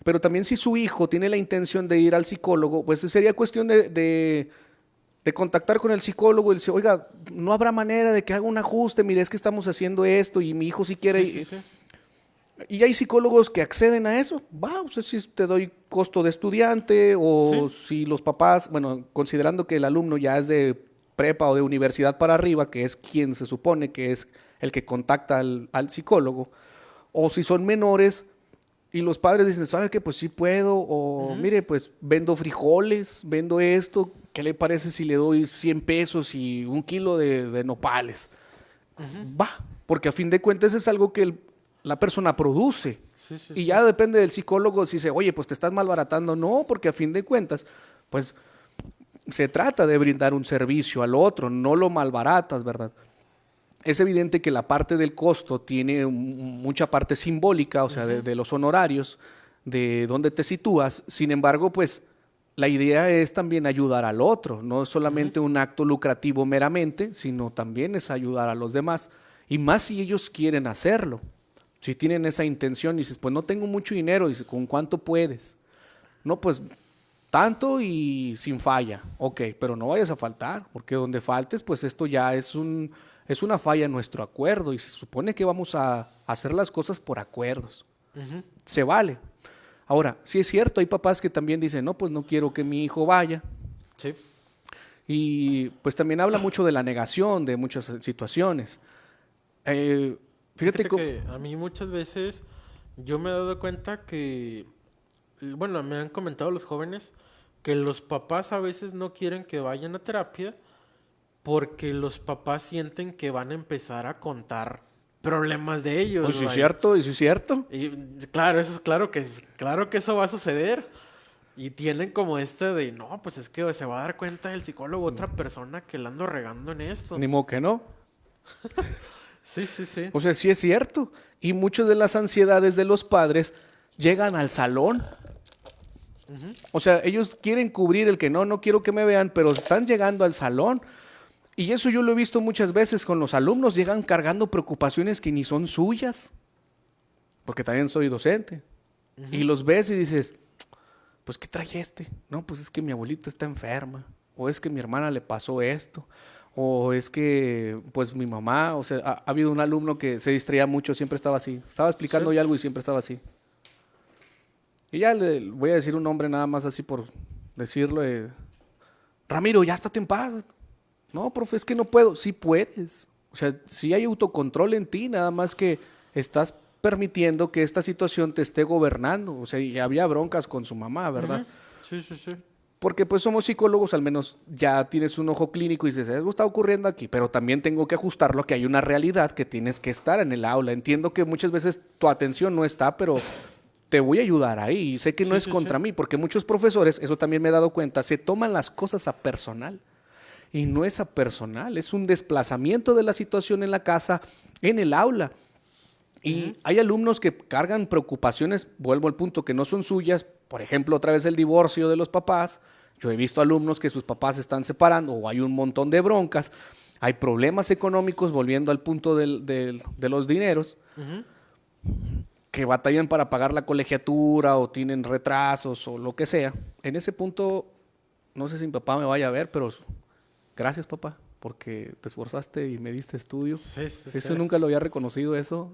pero también si su hijo tiene la intención de ir al psicólogo, pues sería cuestión de de contactar con el psicólogo y decir, oiga, no habrá manera de que haga un ajuste, mire, es que estamos haciendo esto y mi hijo si quiere. Sí, sí, sí. Y hay psicólogos que acceden a eso. Va, o sea, si te doy costo de estudiante o Sí. si los papás, bueno, considerando que el alumno ya es de prepa o de universidad para arriba, que es quien se supone que es el que contacta al psicólogo, o si son menores y los padres dicen, ¿sabe qué? Pues sí puedo, o Ujú. mire, pues vendo frijoles, vendo esto, ¿qué le parece si le doy 100 pesos y un kilo de nopales? Ujú. Va, porque a fin de cuentas es algo que la persona produce. Sí, sí, Y sí. ya depende del psicólogo si dice, oye, pues te estás malbaratando. No, porque a fin de cuentas, pues se trata de brindar un servicio al otro, no lo malbaratas, ¿verdad? Es evidente que la parte del costo tiene mucha parte simbólica, o sea, Ujú. de los honorarios, de dónde te sitúas. Sin embargo, pues la idea es también ayudar al otro, no es Ujú. solamente un acto lucrativo meramente, sino también es ayudar a los demás. Y más si ellos quieren hacerlo. Si tienen esa intención y dices, pues no tengo mucho dinero, dices, ¿con cuánto puedes? No, pues tanto y sin falla. Ok, pero no vayas a faltar, porque donde faltes, pues esto ya es una falla en nuestro acuerdo y se supone que vamos a hacer las cosas por acuerdos. Ujú. Se vale. Ahora, sí es cierto, hay papás que también dicen, no, pues no quiero que mi hijo vaya. Sí. Y pues también habla mucho de la negación de muchas situaciones. Eh, fíjate Fíjate cómo... que a mí muchas veces yo me he dado cuenta que, bueno, me han comentado los jóvenes que los papás a veces no quieren que vayan a terapia porque los papás sienten que van a empezar a contar problemas de ellos, Pues sí es vaya. cierto, y sí es cierto. Y claro, eso es claro que eso va a suceder. Y tienen como de, no, pues es que se va a dar cuenta el psicólogo, otra persona que la ando regando en esto. Ni modo que no. Sí, sí, sí. O sea, sí es cierto. Y muchas de las ansiedades de los padres llegan al salón. Ujú. O sea, ellos quieren cubrir el que no, no quiero que me vean, pero están llegando al salón. Y eso yo lo he visto muchas veces con los alumnos, llegan cargando preocupaciones que ni son suyas, porque también soy docente. Y Ujú. los ves y dices, pues ¿qué trae este? No, pues es que mi abuelita está enferma, o es que mi hermana le pasó esto, o es que pues mi mamá, o sea, ha habido un alumno que se distraía mucho, siempre estaba así, estaba Sí. explicando ya algo y siempre estaba así. Y ya le voy a decir un nombre nada más así por decirlo. Ramiro, ya estate en paz. No, profe, es que no puedo. Sí puedes. O sea, sí hay autocontrol en ti, nada más que estás permitiendo que esta situación te esté gobernando. O sea, y había broncas con su mamá, ¿verdad? Ujú. Sí, sí, sí. Porque pues somos psicólogos, al menos ya tienes un ojo clínico y dices, algo está ocurriendo aquí, pero también tengo que ajustarlo a que hay una realidad que tienes que estar en el aula. Entiendo que muchas veces tu atención no está, pero te voy a ayudar ahí. Y sé que no Sí, es sí, sí. contra mí, porque muchos profesores, eso también me he dado cuenta, se toman las cosas a personal. Y no es a personal, es un desplazamiento de la situación en la casa, en el aula. Ujú. Y hay alumnos que cargan preocupaciones, vuelvo al punto, que no son suyas, por ejemplo, otra vez el divorcio de los papás. Yo he visto alumnos que sus papás se están separando o hay un montón de broncas, hay problemas económicos, volviendo al punto de los dineros, Ujú. que batallan para pagar la colegiatura o tienen retrasos o lo que sea. En ese punto, no sé si mi papá me vaya a ver, pero gracias papá, porque te esforzaste y me diste estudio. Sí, sí, Si sí. eso nunca lo había reconocido eso,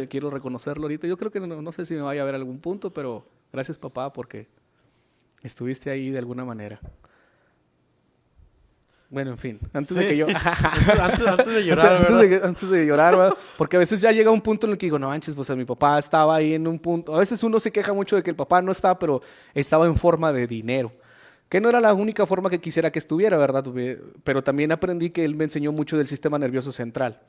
quiero reconocerlo ahorita. Yo creo que no sé si me vaya a ver algún punto, pero gracias papá porque estuviste ahí de alguna manera. Bueno, en fin, antes de Sí. que yo... Antes de llorar, ¿verdad? antes de llorar, ¿verdad? Porque a veces ya llega un punto en el que digo, no manches, pues mi papá estaba ahí en un punto. A veces uno se queja mucho de que el papá no estaba, pero estaba en forma de dinero. Que no era la única forma que quisiera que estuviera, ¿verdad? Pero también aprendí que él me enseñó mucho del sistema nervioso central.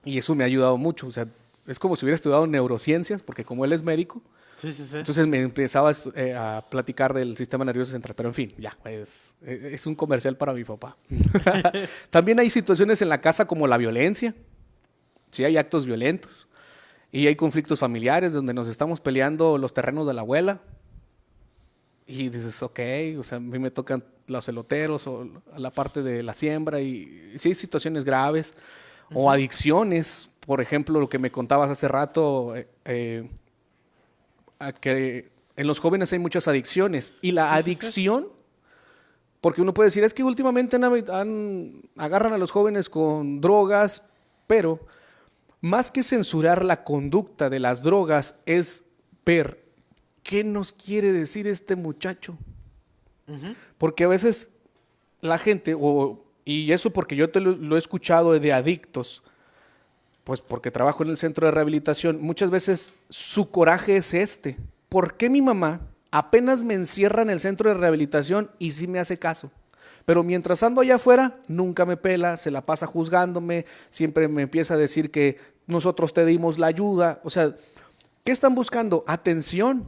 Y eso me ha ayudado mucho. O sea, es como si hubiera estudiado neurociencias, porque como él es médico, Sí, sí, sí. entonces me empezaba a platicar del sistema nervioso central. Pero en fin, ya, es un comercial para mi papá. También hay situaciones en la casa como la violencia. Sí, hay actos violentos. Y hay conflictos familiares donde nos estamos peleando los terrenos de la abuela. Y dices, ok, o sea, a mí me tocan los eloteros o la parte de la siembra y sí hay situaciones graves o Ujú. adicciones, por ejemplo, lo que me contabas hace rato, a que en los jóvenes hay muchas adicciones y la Sí, sí, sí. adicción Porque uno puede decir, es que últimamente agarran a los jóvenes con drogas, pero más que censurar la conducta de las drogas es ver qué nos quiere decir este muchacho. Porque a veces la gente, y eso porque yo lo he escuchado de adictos, pues porque trabajo en el centro de rehabilitación, muchas veces su coraje es este. ¿Por qué mi mamá apenas me encierra en el centro de rehabilitación y sí me hace caso? Pero mientras ando allá afuera, nunca me pela, se la pasa juzgándome, siempre me empieza a decir que nosotros te dimos la ayuda. O sea, ¿qué están buscando? Atención.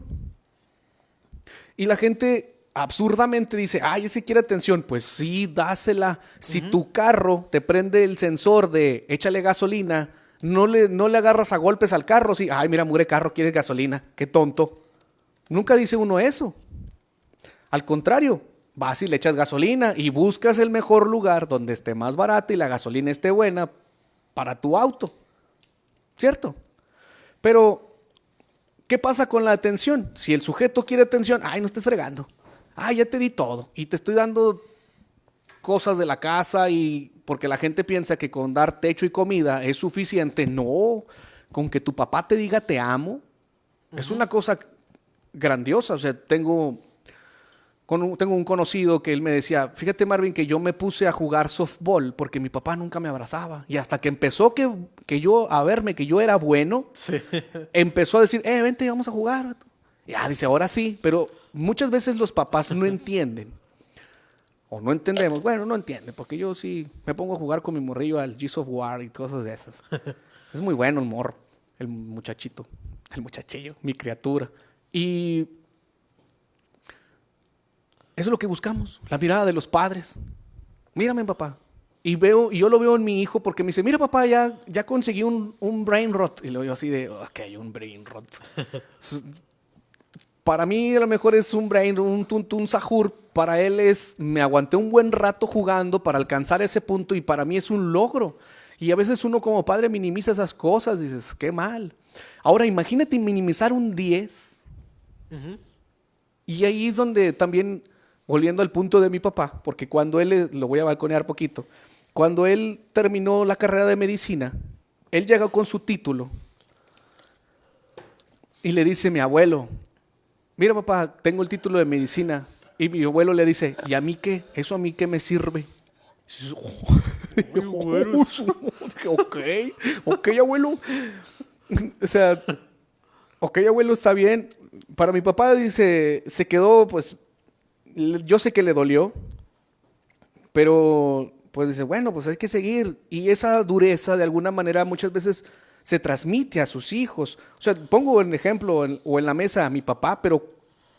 Y la gente absurdamente dice, ay, ese quiere atención. Pues sí, dásela. Si tu carro te prende el sensor de échale gasolina, no le agarras a golpes al carro. Sí, ay, mira, mugre carro, quiere gasolina. Qué tonto. Nunca dice uno eso. Al contrario, vas y le echas gasolina y buscas el mejor lugar donde esté más barata y la gasolina esté buena para tu auto. ¿Cierto? Pero, ¿qué pasa con la atención? Si el sujeto quiere atención, ay, no estés fregando. Ay, ya te di todo y te estoy dando cosas de la casa y porque la gente piensa que con dar techo y comida es suficiente. No, con que tu papá te diga te amo, es una cosa grandiosa. O sea, tengo un conocido que él me decía, fíjate Marvin, que yo me puse a jugar softball porque mi papá nunca me abrazaba. Y hasta que empezó que yo a verme que yo era bueno, sí, empezó a decir, vente, vamos a jugar. Ya, dice, ahora sí, pero muchas veces los papás no entienden. O no entendemos, bueno, no entienden, porque yo sí me pongo a jugar con mi morrillo al Gears of War y cosas de esas. Es muy bueno el morro, el muchachito, el muchachillo, mi criatura. Y eso es lo que buscamos, la mirada de los padres. Mírame, papá. Y yo lo veo en mi hijo porque me dice, mira, papá, ya conseguí un brain rot. Y luego yo así de, ok, un brain rot. Para mí a lo mejor es un sahur. Para él me aguanté un buen rato jugando para alcanzar ese punto y para mí es un logro. Y a veces uno como padre minimiza esas cosas, dices, qué mal. Ahora imagínate minimizar un 10. Y ahí es donde también, volviendo al punto de mi papá, porque cuando lo voy a balconear poquito, cuando él terminó la carrera de medicina, él llegó con su título y le dice a mi abuelo, mira papá, tengo el título de medicina. Y mi abuelo le dice, ¿y a mí qué? ¿Eso a mí qué me sirve? Ok, abuelo. O sea, ok, abuelo, está bien. Para mi papá, dice, se quedó, pues, yo sé que le dolió, pero, pues, dice, bueno, pues hay que seguir. Y esa dureza, de alguna manera, muchas veces se transmite a sus hijos. O sea, pongo en ejemplo o en la mesa a mi papá, pero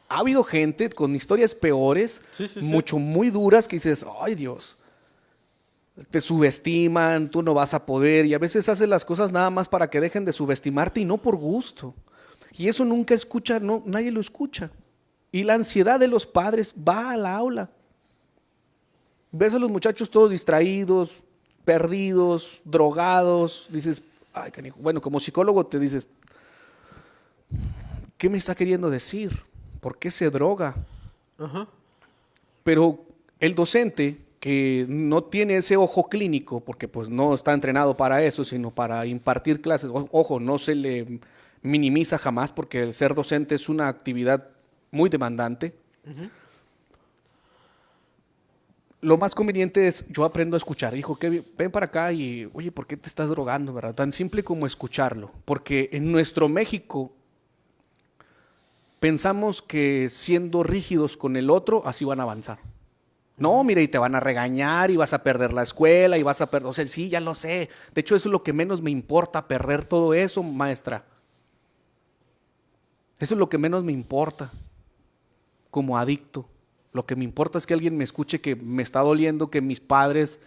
ha habido gente con historias peores, muy duras, que dices, ay Dios, te subestiman, tú no vas a poder, y a veces haces las cosas nada más para que dejen de subestimarte y no por gusto. Y eso nunca escucha, nadie lo escucha. Y la ansiedad de los padres va a la aula. Ves a los muchachos todos distraídos, perdidos, drogados, dices, ay canijo. Bueno, como psicólogo te dices, ¿qué me está queriendo decir? ¿Por qué se droga? Pero el docente que no tiene ese ojo clínico, porque pues no está entrenado para eso, sino para impartir clases, ojo, no se le minimiza jamás, porque el ser docente es una actividad muy demandante. Lo más conveniente es, yo aprendo a escuchar. Hijo, ven para acá y, oye, ¿por qué te estás drogando? ¿Verdad? Tan simple como escucharlo. Porque en nuestro México pensamos que siendo rígidos con el otro, así van a avanzar. No, mira, y te van a regañar y vas a perder la escuela y vas a perder... O sea, sí, ya lo sé. De hecho, eso es lo que menos me importa, perder todo eso, maestra. Eso es lo que menos me importa como adicto. Lo que me importa es que alguien me escuche que me está doliendo, que mis padres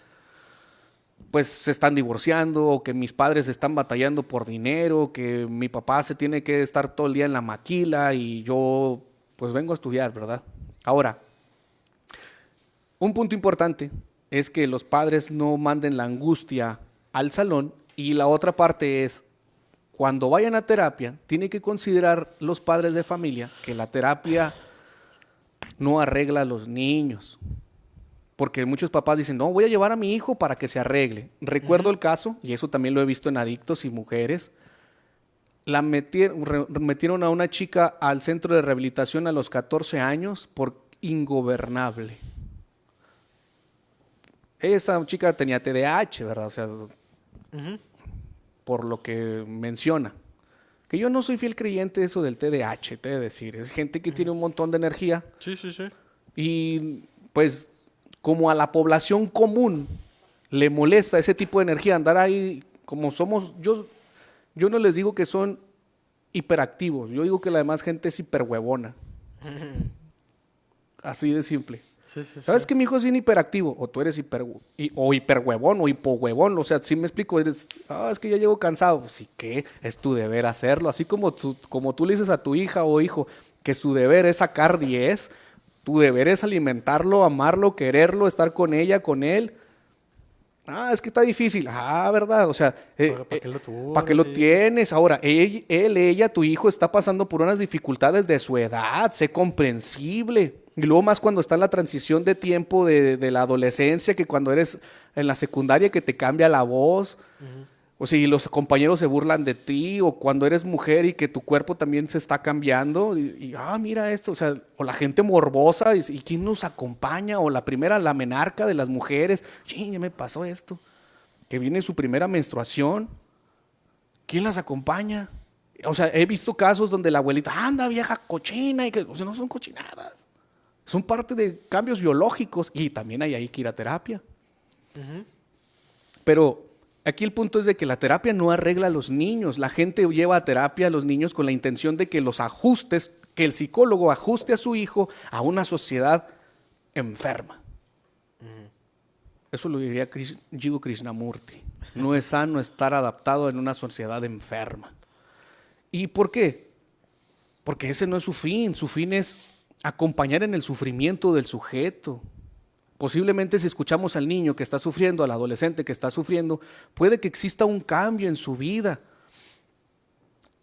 pues se están divorciando, o que mis padres están batallando por dinero, que mi papá se tiene que estar todo el día en la maquila y yo pues vengo a estudiar, ¿verdad? Ahora, un punto importante es que los padres no manden la angustia al salón, y la otra parte es, cuando vayan a terapia, tienen que considerar los padres de familia que la terapia no arregla a los niños. porque muchos papás dicen, no, voy a llevar a mi hijo para que se arregle. Recuerdo el caso, y eso también lo he visto en adictos y mujeres, metieron a una chica al centro de rehabilitación a los 14 años por ingobernable. Esta chica tenía TDAH, ¿verdad? O sea, por lo que menciona. Que yo no soy fiel creyente de eso del TDAH, te he de decir. Es gente que tiene un montón de energía. Sí, sí, sí. Y pues como a la población común le molesta ese tipo de energía, andar ahí como somos, yo no les digo que son hiperactivos, yo digo que la demás gente es hiperhuevona. Así de simple. Sí, sí, ¿Sabes sí. que mi hijo es bien hiperactivo? O tú eres hiperhuevón o hipohuevón. O sea, si me explico, es que ya llego cansado. Sí, ¿qué? Es tu deber hacerlo. Así como tú le dices a tu hija o hijo que su deber es sacar 10, tu deber es alimentarlo, amarlo, quererlo, estar con ella, con él. Es que está difícil. ¿Verdad? O sea, ¿Para qué lo tuvo? ¿para qué lo Sí. tienes? Ahora, ella, tu hijo está pasando por unas dificultades de su edad, sé comprensible. Y luego más cuando está en la transición de tiempo de la adolescencia, que cuando eres en la secundaria que te cambia la voz. O sea, y los compañeros se burlan de ti, o cuando eres mujer y que tu cuerpo también se está cambiando, mira esto, o sea, o la gente morbosa, y ¿quién nos acompaña? O la menarca de las mujeres, sí, ya me pasó esto, que viene su primera menstruación, ¿quién las acompaña? O sea, he visto casos donde la abuelita, anda vieja cochina, o sea, no son cochinadas, son parte de cambios biológicos, y también hay ahí que ir a terapia. Pero aquí el punto es de que la terapia no arregla a los niños. La gente lleva a terapia a los niños con la intención de que los ajustes, que el psicólogo ajuste a su hijo a una sociedad enferma. Eso lo diría Jiddu Krishnamurti. No es sano estar adaptado en una sociedad enferma. ¿Y por qué? Porque ese no es su fin. Su fin es acompañar en el sufrimiento del sujeto. Posiblemente si escuchamos al niño que está sufriendo, al adolescente que está sufriendo, puede que exista un cambio en su vida.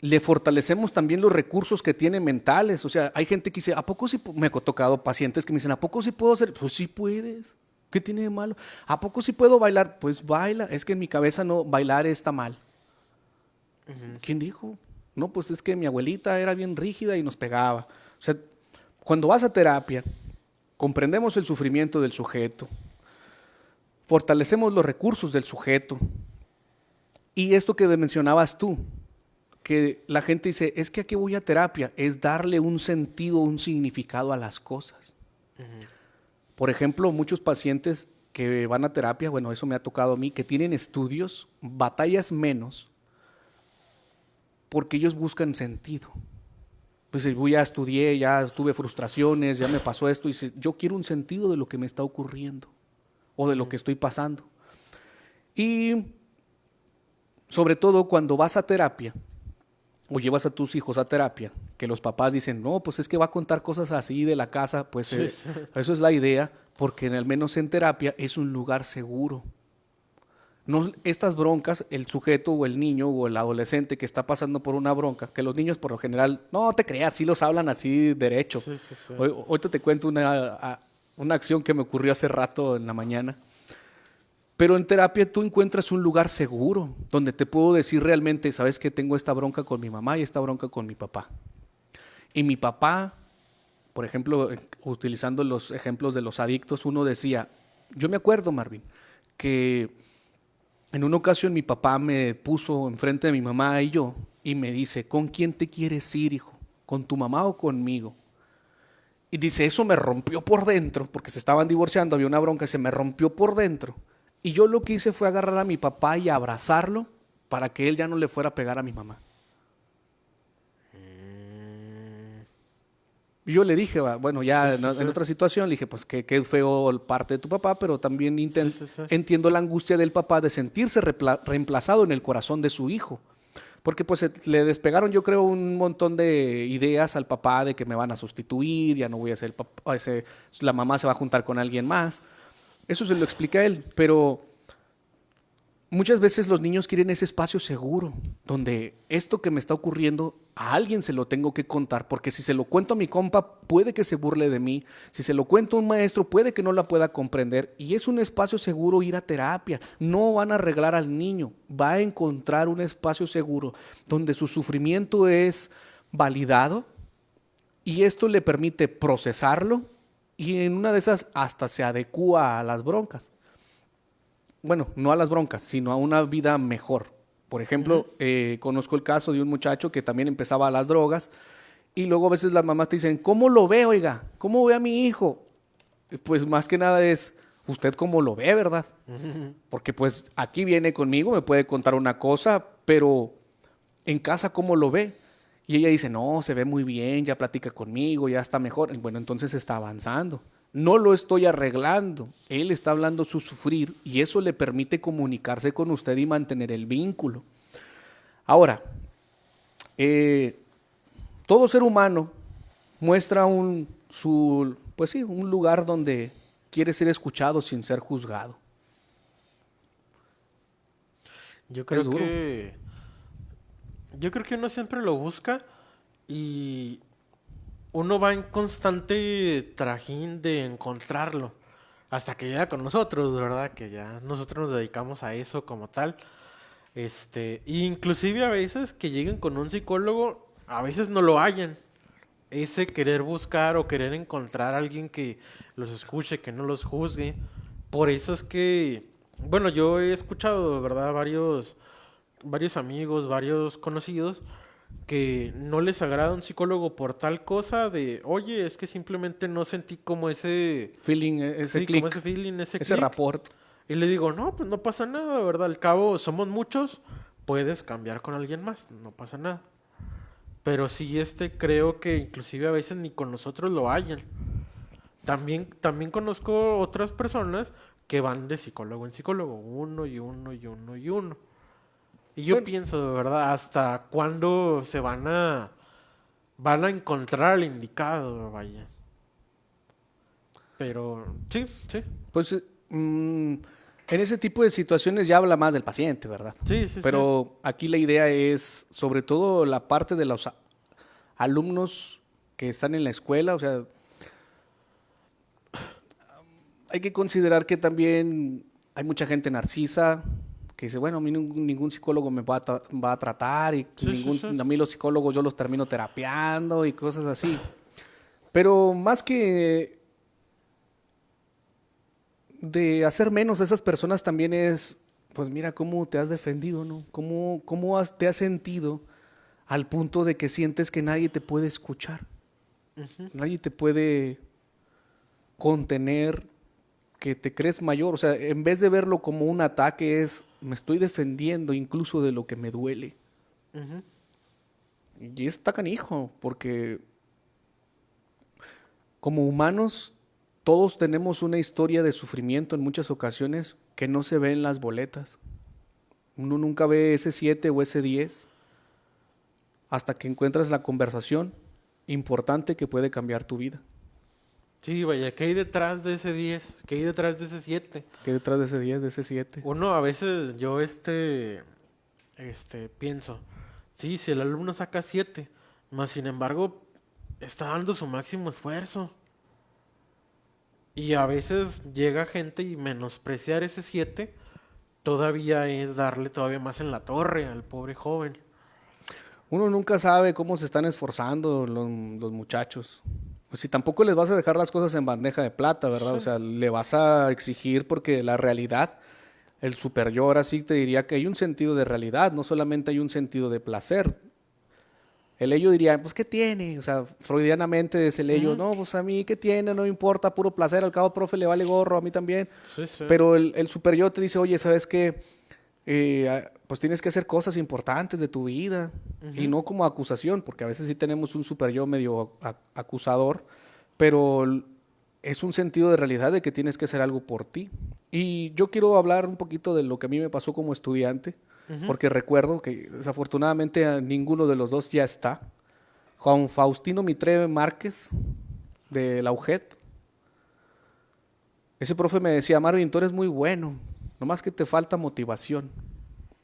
Le fortalecemos también los recursos que tiene mentales. O sea, hay gente que dice, ¿a poco sí? Me ha tocado pacientes que me dicen, ¿a poco sí puedo hacer? Pues sí puedes. ¿Qué tiene de malo? ¿A poco sí puedo bailar? Pues baila. Es que en mi cabeza no, bailar está mal. ¿Quién dijo? No, pues es que mi abuelita era bien rígida y nos pegaba. O sea, cuando vas a terapia, comprendemos el sufrimiento del sujeto, fortalecemos los recursos del sujeto. Y esto que mencionabas tú, que la gente dice, es que aquí voy a terapia, es darle un sentido, un significado a las cosas. Por ejemplo, muchos pacientes que van a terapia, bueno, eso me ha tocado a mí, que tienen estudios, batallas menos, porque ellos buscan sentido. Pues ya estudié, ya tuve frustraciones, ya me pasó esto, y dice, yo quiero un sentido de lo que me está ocurriendo o de lo que estoy pasando. Y sobre todo cuando vas a terapia o llevas a tus hijos a terapia, que los papás dicen, no, pues es que va a contar cosas así de la casa, pues Sí, sí. eso es la idea, porque al menos en terapia es un lugar seguro. No, estas broncas, el sujeto o el niño o el adolescente que está pasando por una bronca, que los niños por lo general, no te creas, sí los hablan así derecho. Sí, sí, sí. Ahorita te cuento una acción que me ocurrió hace rato en la mañana. Pero en terapia tú encuentras un lugar seguro, donde te puedo decir realmente, sabes que tengo esta bronca con mi mamá y esta bronca con mi papá. Y mi papá, por ejemplo, utilizando los ejemplos de los adictos, uno decía, yo me acuerdo, Marvin, que en una ocasión mi papá me puso enfrente de mi mamá y yo y me dice, ¿con quién te quieres ir, hijo? ¿Con tu mamá o conmigo? Y dice, eso me rompió por dentro, porque se estaban divorciando, había una bronca, se me rompió por dentro. Y yo lo que hice fue agarrar a mi papá y abrazarlo para que él ya no le fuera a pegar a mi mamá. Y yo le dije, bueno, ya Sí, sí, sí. en otra situación, le dije, pues qué feo parte de tu papá, pero también Sí, sí, sí. entiendo la angustia del papá de sentirse reemplazado en el corazón de su hijo. Porque pues le despegaron, yo creo, un montón de ideas al papá de que me van a sustituir, ya no voy a ser el papá, la mamá se va a juntar con alguien más. Eso se lo expliqué a él, pero muchas veces los niños quieren ese espacio seguro, donde esto que me está ocurriendo a alguien se lo tengo que contar, porque si se lo cuento a mi compa puede que se burle de mí, si se lo cuento a un maestro puede que no la pueda comprender, y es un espacio seguro ir a terapia. No van a arreglar al niño, va a encontrar un espacio seguro donde su sufrimiento es validado y esto le permite procesarlo y en una de esas hasta se adecúa a las broncas. Bueno, no a las broncas, sino a una vida mejor. Por ejemplo, conozco el caso de un muchacho que también empezaba a las drogas y luego a veces las mamás te dicen, ¿cómo lo ve, oiga? ¿Cómo ve a mi hijo? Pues más que nada es, ¿usted cómo lo ve, verdad? Porque pues aquí viene conmigo, me puede contar una cosa, pero en casa, ¿cómo lo ve? Y ella dice, no, se ve muy bien, ya platica conmigo, ya está mejor. Bueno, entonces está avanzando. No lo estoy arreglando. Él está hablando su sufrir y eso le permite comunicarse con usted y mantener el vínculo. Ahora, todo ser humano muestra pues sí, un lugar donde quiere ser escuchado sin ser juzgado. Yo Es creo duro. que, yo creo que uno siempre lo busca y uno va en constante trajín de encontrarlo hasta que llega con nosotros, ¿verdad? Que ya nosotros nos dedicamos a eso como tal. Inclusive a veces que lleguen con un psicólogo, a veces no lo hallan. Ese querer buscar o querer encontrar a alguien que los escuche, que no los juzgue. Por eso es que, bueno, yo he escuchado, ¿verdad? Varios amigos, varios conocidos que no les agrada un psicólogo por tal cosa de, oye, es que simplemente no sentí como ese, Feeling, ese sí, como ese clic, feeling, ese ese clic. rapport. Y le digo, no, pues no pasa nada, ¿verdad? Al cabo, somos muchos, puedes cambiar con alguien más, no pasa nada. Pero sí, creo que inclusive a veces ni con nosotros lo hallan. También conozco otras personas que van de psicólogo en psicólogo, uno y uno y uno y uno. Y yo Bueno, pienso, de verdad, ¿hasta cuándo van a encontrar al indicado, vaya? Pero sí, sí, pues en ese tipo de situaciones ya habla más del paciente, ¿verdad? sí, sí, sí. Pero aquí la idea es sobre todo la parte de los alumnos que están en la escuela, o sea, hay que considerar que también hay mucha gente narcisa que dice, bueno, a mí ningún psicólogo me va a tratar y Sí, sí, sí. a mí los psicólogos yo los termino terapeando y cosas así. Pero más que de hacer menos a esas personas también es, pues mira cómo te has defendido, ¿no? Te has sentido al punto de que sientes que nadie te puede escuchar, Ujú. nadie te puede contener, que te crees mayor. O sea, en vez de verlo como un ataque es, me estoy defendiendo incluso de lo que me duele. Ujú. Y está canijo, porque como humanos todos tenemos una historia de sufrimiento en muchas ocasiones que no se ve en las boletas. Uno nunca ve ese 7 o ese 10 hasta que encuentras la conversación importante que puede cambiar tu vida. Sí, vaya, ¿qué hay detrás de ese 10? ¿Qué hay detrás de ese 7? ¿Qué hay detrás de ese 10, de ese 7? Uno a veces, yo pienso, sí, si el alumno saca 7, más sin embargo, está dando su máximo esfuerzo. Y a veces llega gente y menospreciar ese 7 todavía es darle todavía más en la torre al pobre joven. Uno nunca sabe cómo se están esforzando los muchachos. Pues si tampoco les vas a dejar las cosas en bandeja de plata, ¿verdad? O Sí. sea, le vas a exigir porque la realidad, el super yo ahora sí te diría que hay un sentido de realidad, no solamente hay un sentido de placer. El ello diría, pues, ¿qué tiene? O sea, freudianamente es el ello, Ujú. no, pues a mí, ¿qué tiene? No me importa, puro placer, al cabo, profe, le vale gorro, a mí también. Sí, sí. Pero el super yo te dice, oye, ¿sabes qué? Pues tienes que hacer cosas importantes de tu vida y Ujú. no como acusación, porque a veces sí tenemos un super yo medio acusador, pero es un sentido de realidad de que tienes que hacer algo por ti. Y yo quiero hablar un poquito de lo que a mí me pasó como estudiante, Ujú. porque recuerdo que desafortunadamente ninguno de los dos ya está. Juan Faustino Mitre Márquez, de la UJED, ese profe me decía, Marvin, tú eres muy bueno, nomás que te falta motivación.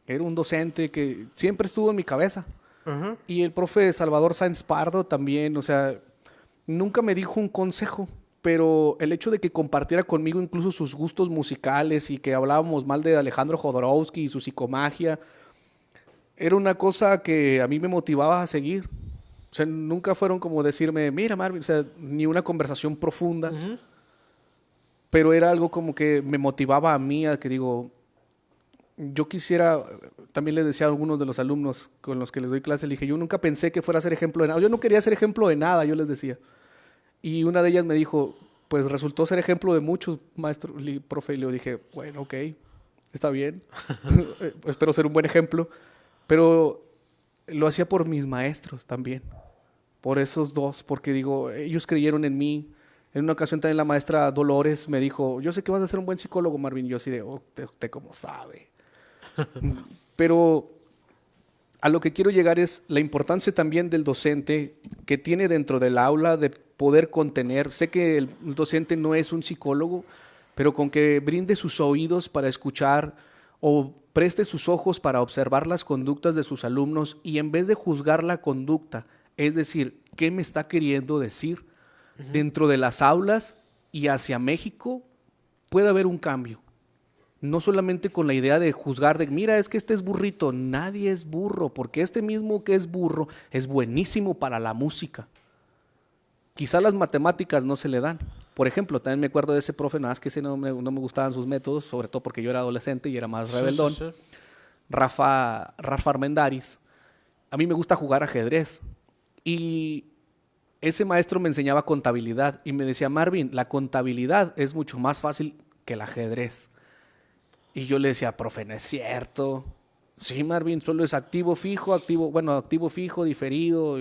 Era un docente que siempre estuvo en mi cabeza. Ajá. Y el profe Salvador Sáenz Pardo también, o sea, nunca me dijo un consejo, pero el hecho de que compartiera conmigo incluso sus gustos musicales y que hablábamos mal de Alejandro Jodorowsky y su psicomagia, era una cosa que a mí me motivaba a seguir. O sea, nunca fueron como decirme, mira Marvin, o sea, ni una conversación profunda, Ujú. pero era algo como que me motivaba a mí a que digo, yo quisiera, también le decía a algunos de los alumnos con los que les doy clase, le dije, yo nunca pensé que fuera a ser ejemplo de nada, yo no quería ser ejemplo de nada, yo les decía. Y una de ellas me dijo, pues resultó ser ejemplo de muchos, maestro, profe, y le dije, bueno, ok, está bien, espero ser un buen ejemplo, pero lo hacía por mis maestros también, por esos dos, porque digo, ellos creyeron en mí. En una ocasión también la maestra Dolores me dijo, yo sé que vas a ser un buen psicólogo, Marvin, y yo así de, oh, usted cómo sabe. Pero a lo que quiero llegar es la importancia también del docente que tiene dentro del aula de poder contener. Sé que el docente no es un psicólogo, pero con que brinde sus oídos para escuchar o preste sus ojos para observar las conductas de sus alumnos y en vez de juzgar la conducta, es decir, ¿qué me está queriendo decir? Dentro de las aulas y hacia México puede haber un cambio. No solamente con la idea de juzgar de, mira, es que este es burrito. Nadie es burro, porque este mismo que es burro es buenísimo para la música. Quizá las matemáticas no se le dan. Por ejemplo, también me acuerdo de ese profe, nada más que ese no me gustaban sus métodos, sobre todo porque yo era adolescente y era más Sí, rebeldón. sí, sí. Rafa Armendáriz. A mí me gusta jugar ajedrez. Y ese maestro me enseñaba contabilidad y me decía, Marvin, la contabilidad es mucho más fácil que el ajedrez. Y yo le decía, profe, no es cierto. Sí, Marvin, solo es activo fijo, activo fijo, diferido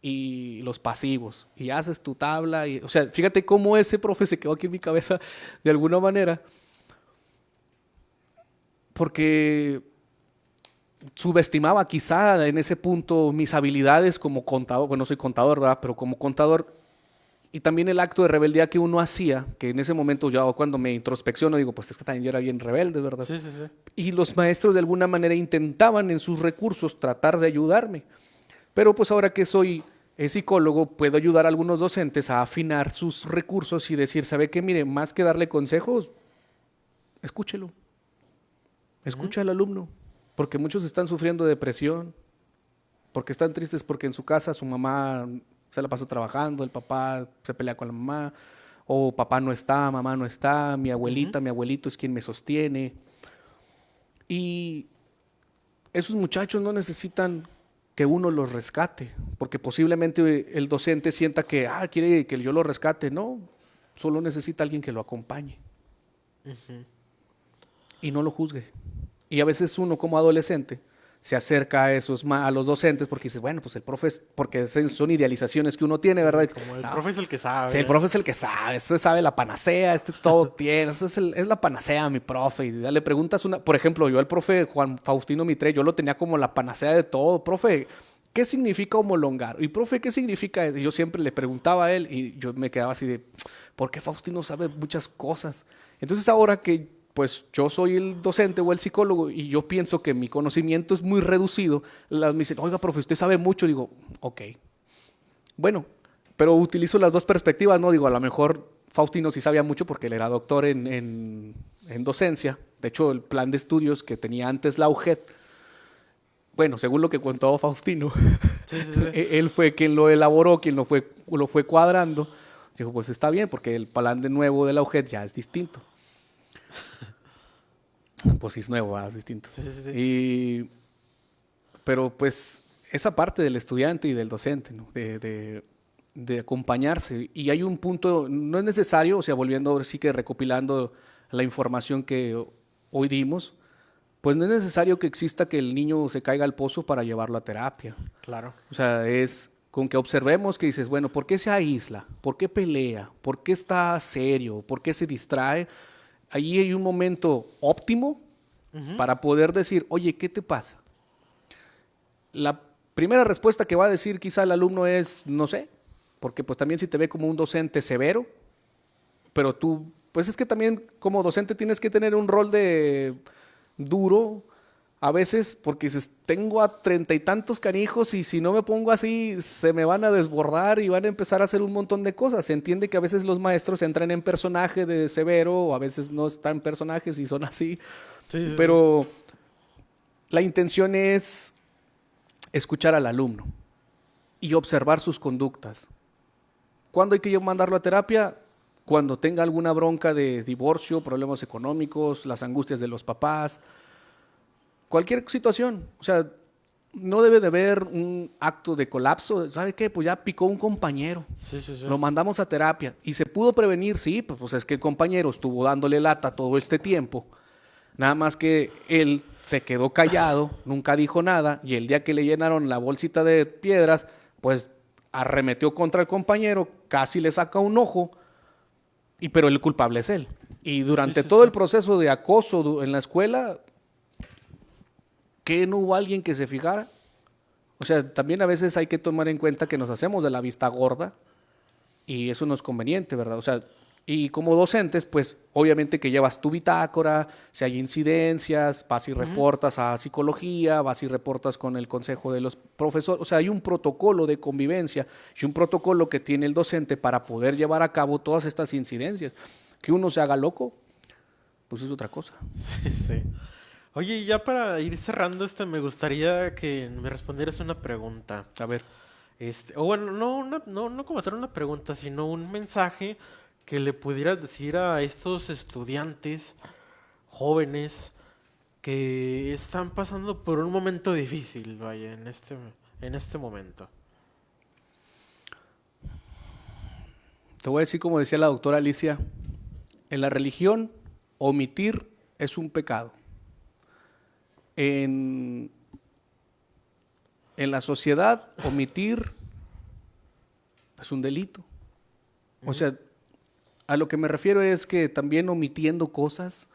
y los pasivos. Y haces tu tabla. O sea, fíjate cómo ese profe se quedó aquí en mi cabeza de alguna manera. Porque subestimaba quizá en ese punto mis habilidades como contador. Bueno, no soy contador, ¿verdad? Pero como contador. Y también el acto de rebeldía que uno hacía, que en ese momento yo cuando me introspecciono digo, pues es que también yo era bien rebelde, ¿verdad? Sí, sí, sí. Y los maestros de alguna manera intentaban en sus recursos tratar de ayudarme. Pero pues ahora que soy psicólogo, puedo ayudar a algunos docentes a afinar sus recursos y decir, ¿sabe qué? Mire, más que darle consejos, escúchelo. Escucha al alumno. Porque muchos están sufriendo depresión, porque están tristes porque en su casa su mamá se la pasó trabajando, el papá se pelea con la mamá, o papá no está, mamá no está, mi abuelita, mi abuelito es quien me sostiene. Y esos muchachos no necesitan que uno los rescate, porque posiblemente el docente sienta que quiere que yo lo rescate. No, solo necesita alguien que lo acompañe y no lo juzgue. Y a veces uno como adolescente se acerca a a los docentes porque dice, bueno, pues el profe es, porque son idealizaciones que uno tiene, ¿verdad? Como el No, profe es el que sabe. sí, el profe es el que sabe, este sabe la panacea, este todo tiene, es la panacea, mi profe. Y ya le preguntas por ejemplo, yo al profe Juan Faustino Mitre, yo lo tenía como la panacea de todo. Profe, ¿qué significa homolongar? Y profe, ¿qué significa eso? Y yo siempre le preguntaba a él y yo me quedaba así de, ¿por qué Faustino sabe muchas cosas? Entonces ahora que pues yo soy el docente o el psicólogo y yo pienso que mi conocimiento es muy reducido, me dicen, oiga, profe, usted sabe mucho. Digo, ok. Bueno, pero utilizo las dos perspectivas, ¿no? Digo, a lo mejor Faustino sí sabía mucho porque él era doctor en docencia. De hecho, el plan de estudios que tenía antes la UJED, bueno, según lo que contó Faustino, Sí, sí, sí. él fue quien lo elaboró, quien lo fue cuadrando. Dijo, pues está bien, porque el plan de nuevo de la UJED ya es distinto. Pues sí es nuevo, es distinto. Sí, sí, sí. Pero pues esa parte del estudiante y del docente, ¿no? De acompañarse. Y hay un punto, no es necesario, o sea, volviendo ahora sí que recopilando la información que hoy dimos, pues no es necesario que exista que el niño se caiga al pozo para llevarlo a terapia. Claro. O sea, es con que observemos que dices, bueno, ¿por qué se aísla? ¿Por qué pelea? ¿Por qué está serio? ¿Por qué se distrae? Allí hay un momento óptimo para poder decir, oye, ¿qué te pasa? La primera respuesta que va a decir quizá el alumno es, no sé, porque pues también si te ve como un docente severo, pero tú, pues es que también como docente tienes que tener un rol de duro, A veces, porque dices, tengo a 30 y tantos canijos y si no me pongo así, se me van a desbordar y van a empezar a hacer un montón de cosas. Se entiende que a veces los maestros entran en personaje de severo o a veces no están en personajes y son así. Sí, sí, sí. Pero la intención es escuchar al alumno y observar sus conductas. ¿Cuándo hay que mandarlo a terapia? Cuando tenga alguna bronca de divorcio, problemas económicos, las angustias de los papás, cualquier situación. O sea, no debe de haber un acto de colapso. ¿Sabe qué? Pues ya picó un compañero. Sí, sí, sí. Lo mandamos a terapia. ¿Y se pudo prevenir? Sí, pues es que el compañero estuvo dándole lata todo este tiempo. Nada más que él se quedó callado, nunca dijo nada, y el día que le llenaron la bolsita de piedras, pues arremetió contra el compañero, casi le saca un ojo, pero el culpable es él. Y Sí, durante sí, todo sí. el proceso de acoso en la escuela, ¿qué no hubo alguien que se fijara? O sea, también a veces hay que tomar en cuenta que nos hacemos de la vista gorda y eso no es conveniente, ¿verdad? O sea, y como docentes, pues obviamente que llevas tu bitácora, si hay incidencias, vas y Ujú. reportas a psicología, vas y reportas con el consejo de los profesores, o sea, hay un protocolo de convivencia y un protocolo que tiene el docente para poder llevar a cabo todas estas incidencias. Que uno se haga loco, pues es otra cosa. Sí, sí. Oye, y ya para ir cerrando me gustaría que me respondieras una pregunta. A ver, O bueno, no como hacer una pregunta, sino un mensaje que le pudieras decir a estos estudiantes jóvenes que están pasando por un momento difícil, vaya, en este momento. te voy a decir como decía la doctora Alicia, en la religión omitir es un pecado. En, en la sociedad omitir es un delito. O Ujú, sea, a lo que me refiero es que también omitiendo cosas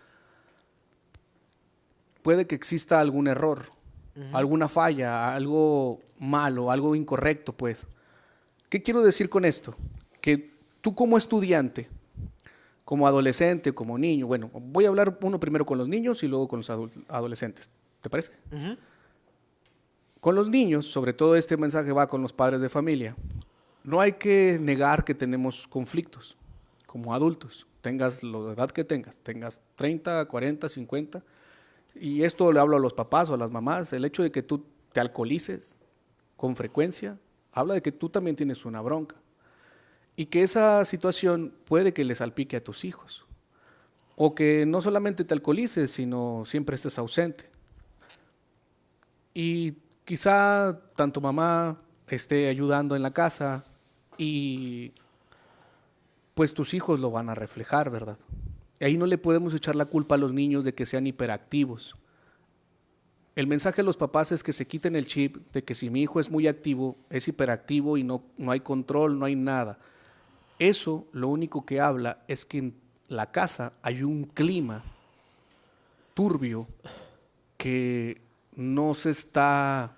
puede que exista algún error, ujú, alguna falla, algo malo, algo incorrecto, pues. ¿Qué quiero decir con esto? Que tú como estudiante, como adolescente, como niño, bueno, voy a hablar uno primero con los niños y luego con los adolescentes. ¿Te parece? ujú, Con los niños, sobre todo este mensaje va con los padres de familia, no hay que negar que tenemos conflictos como adultos, tengas la edad que tengas 30, 40, 50, y esto le hablo a los papás o a las mamás, el hecho de que tú te alcoholices con frecuencia, habla de que tú también tienes una bronca y que esa situación puede que le salpique a tus hijos, o que no solamente te alcoholices, sino siempre estés ausente. Y quizá tanto mamá esté ayudando en la casa y pues tus hijos lo van a reflejar, ¿verdad? Y ahí no le podemos echar la culpa a los niños de que sean hiperactivos. El mensaje de los papás es que se quiten el chip de que si mi hijo es muy activo, es hiperactivo y no hay control, no hay nada. Eso lo único que habla es que en la casa hay un clima turbio que no se está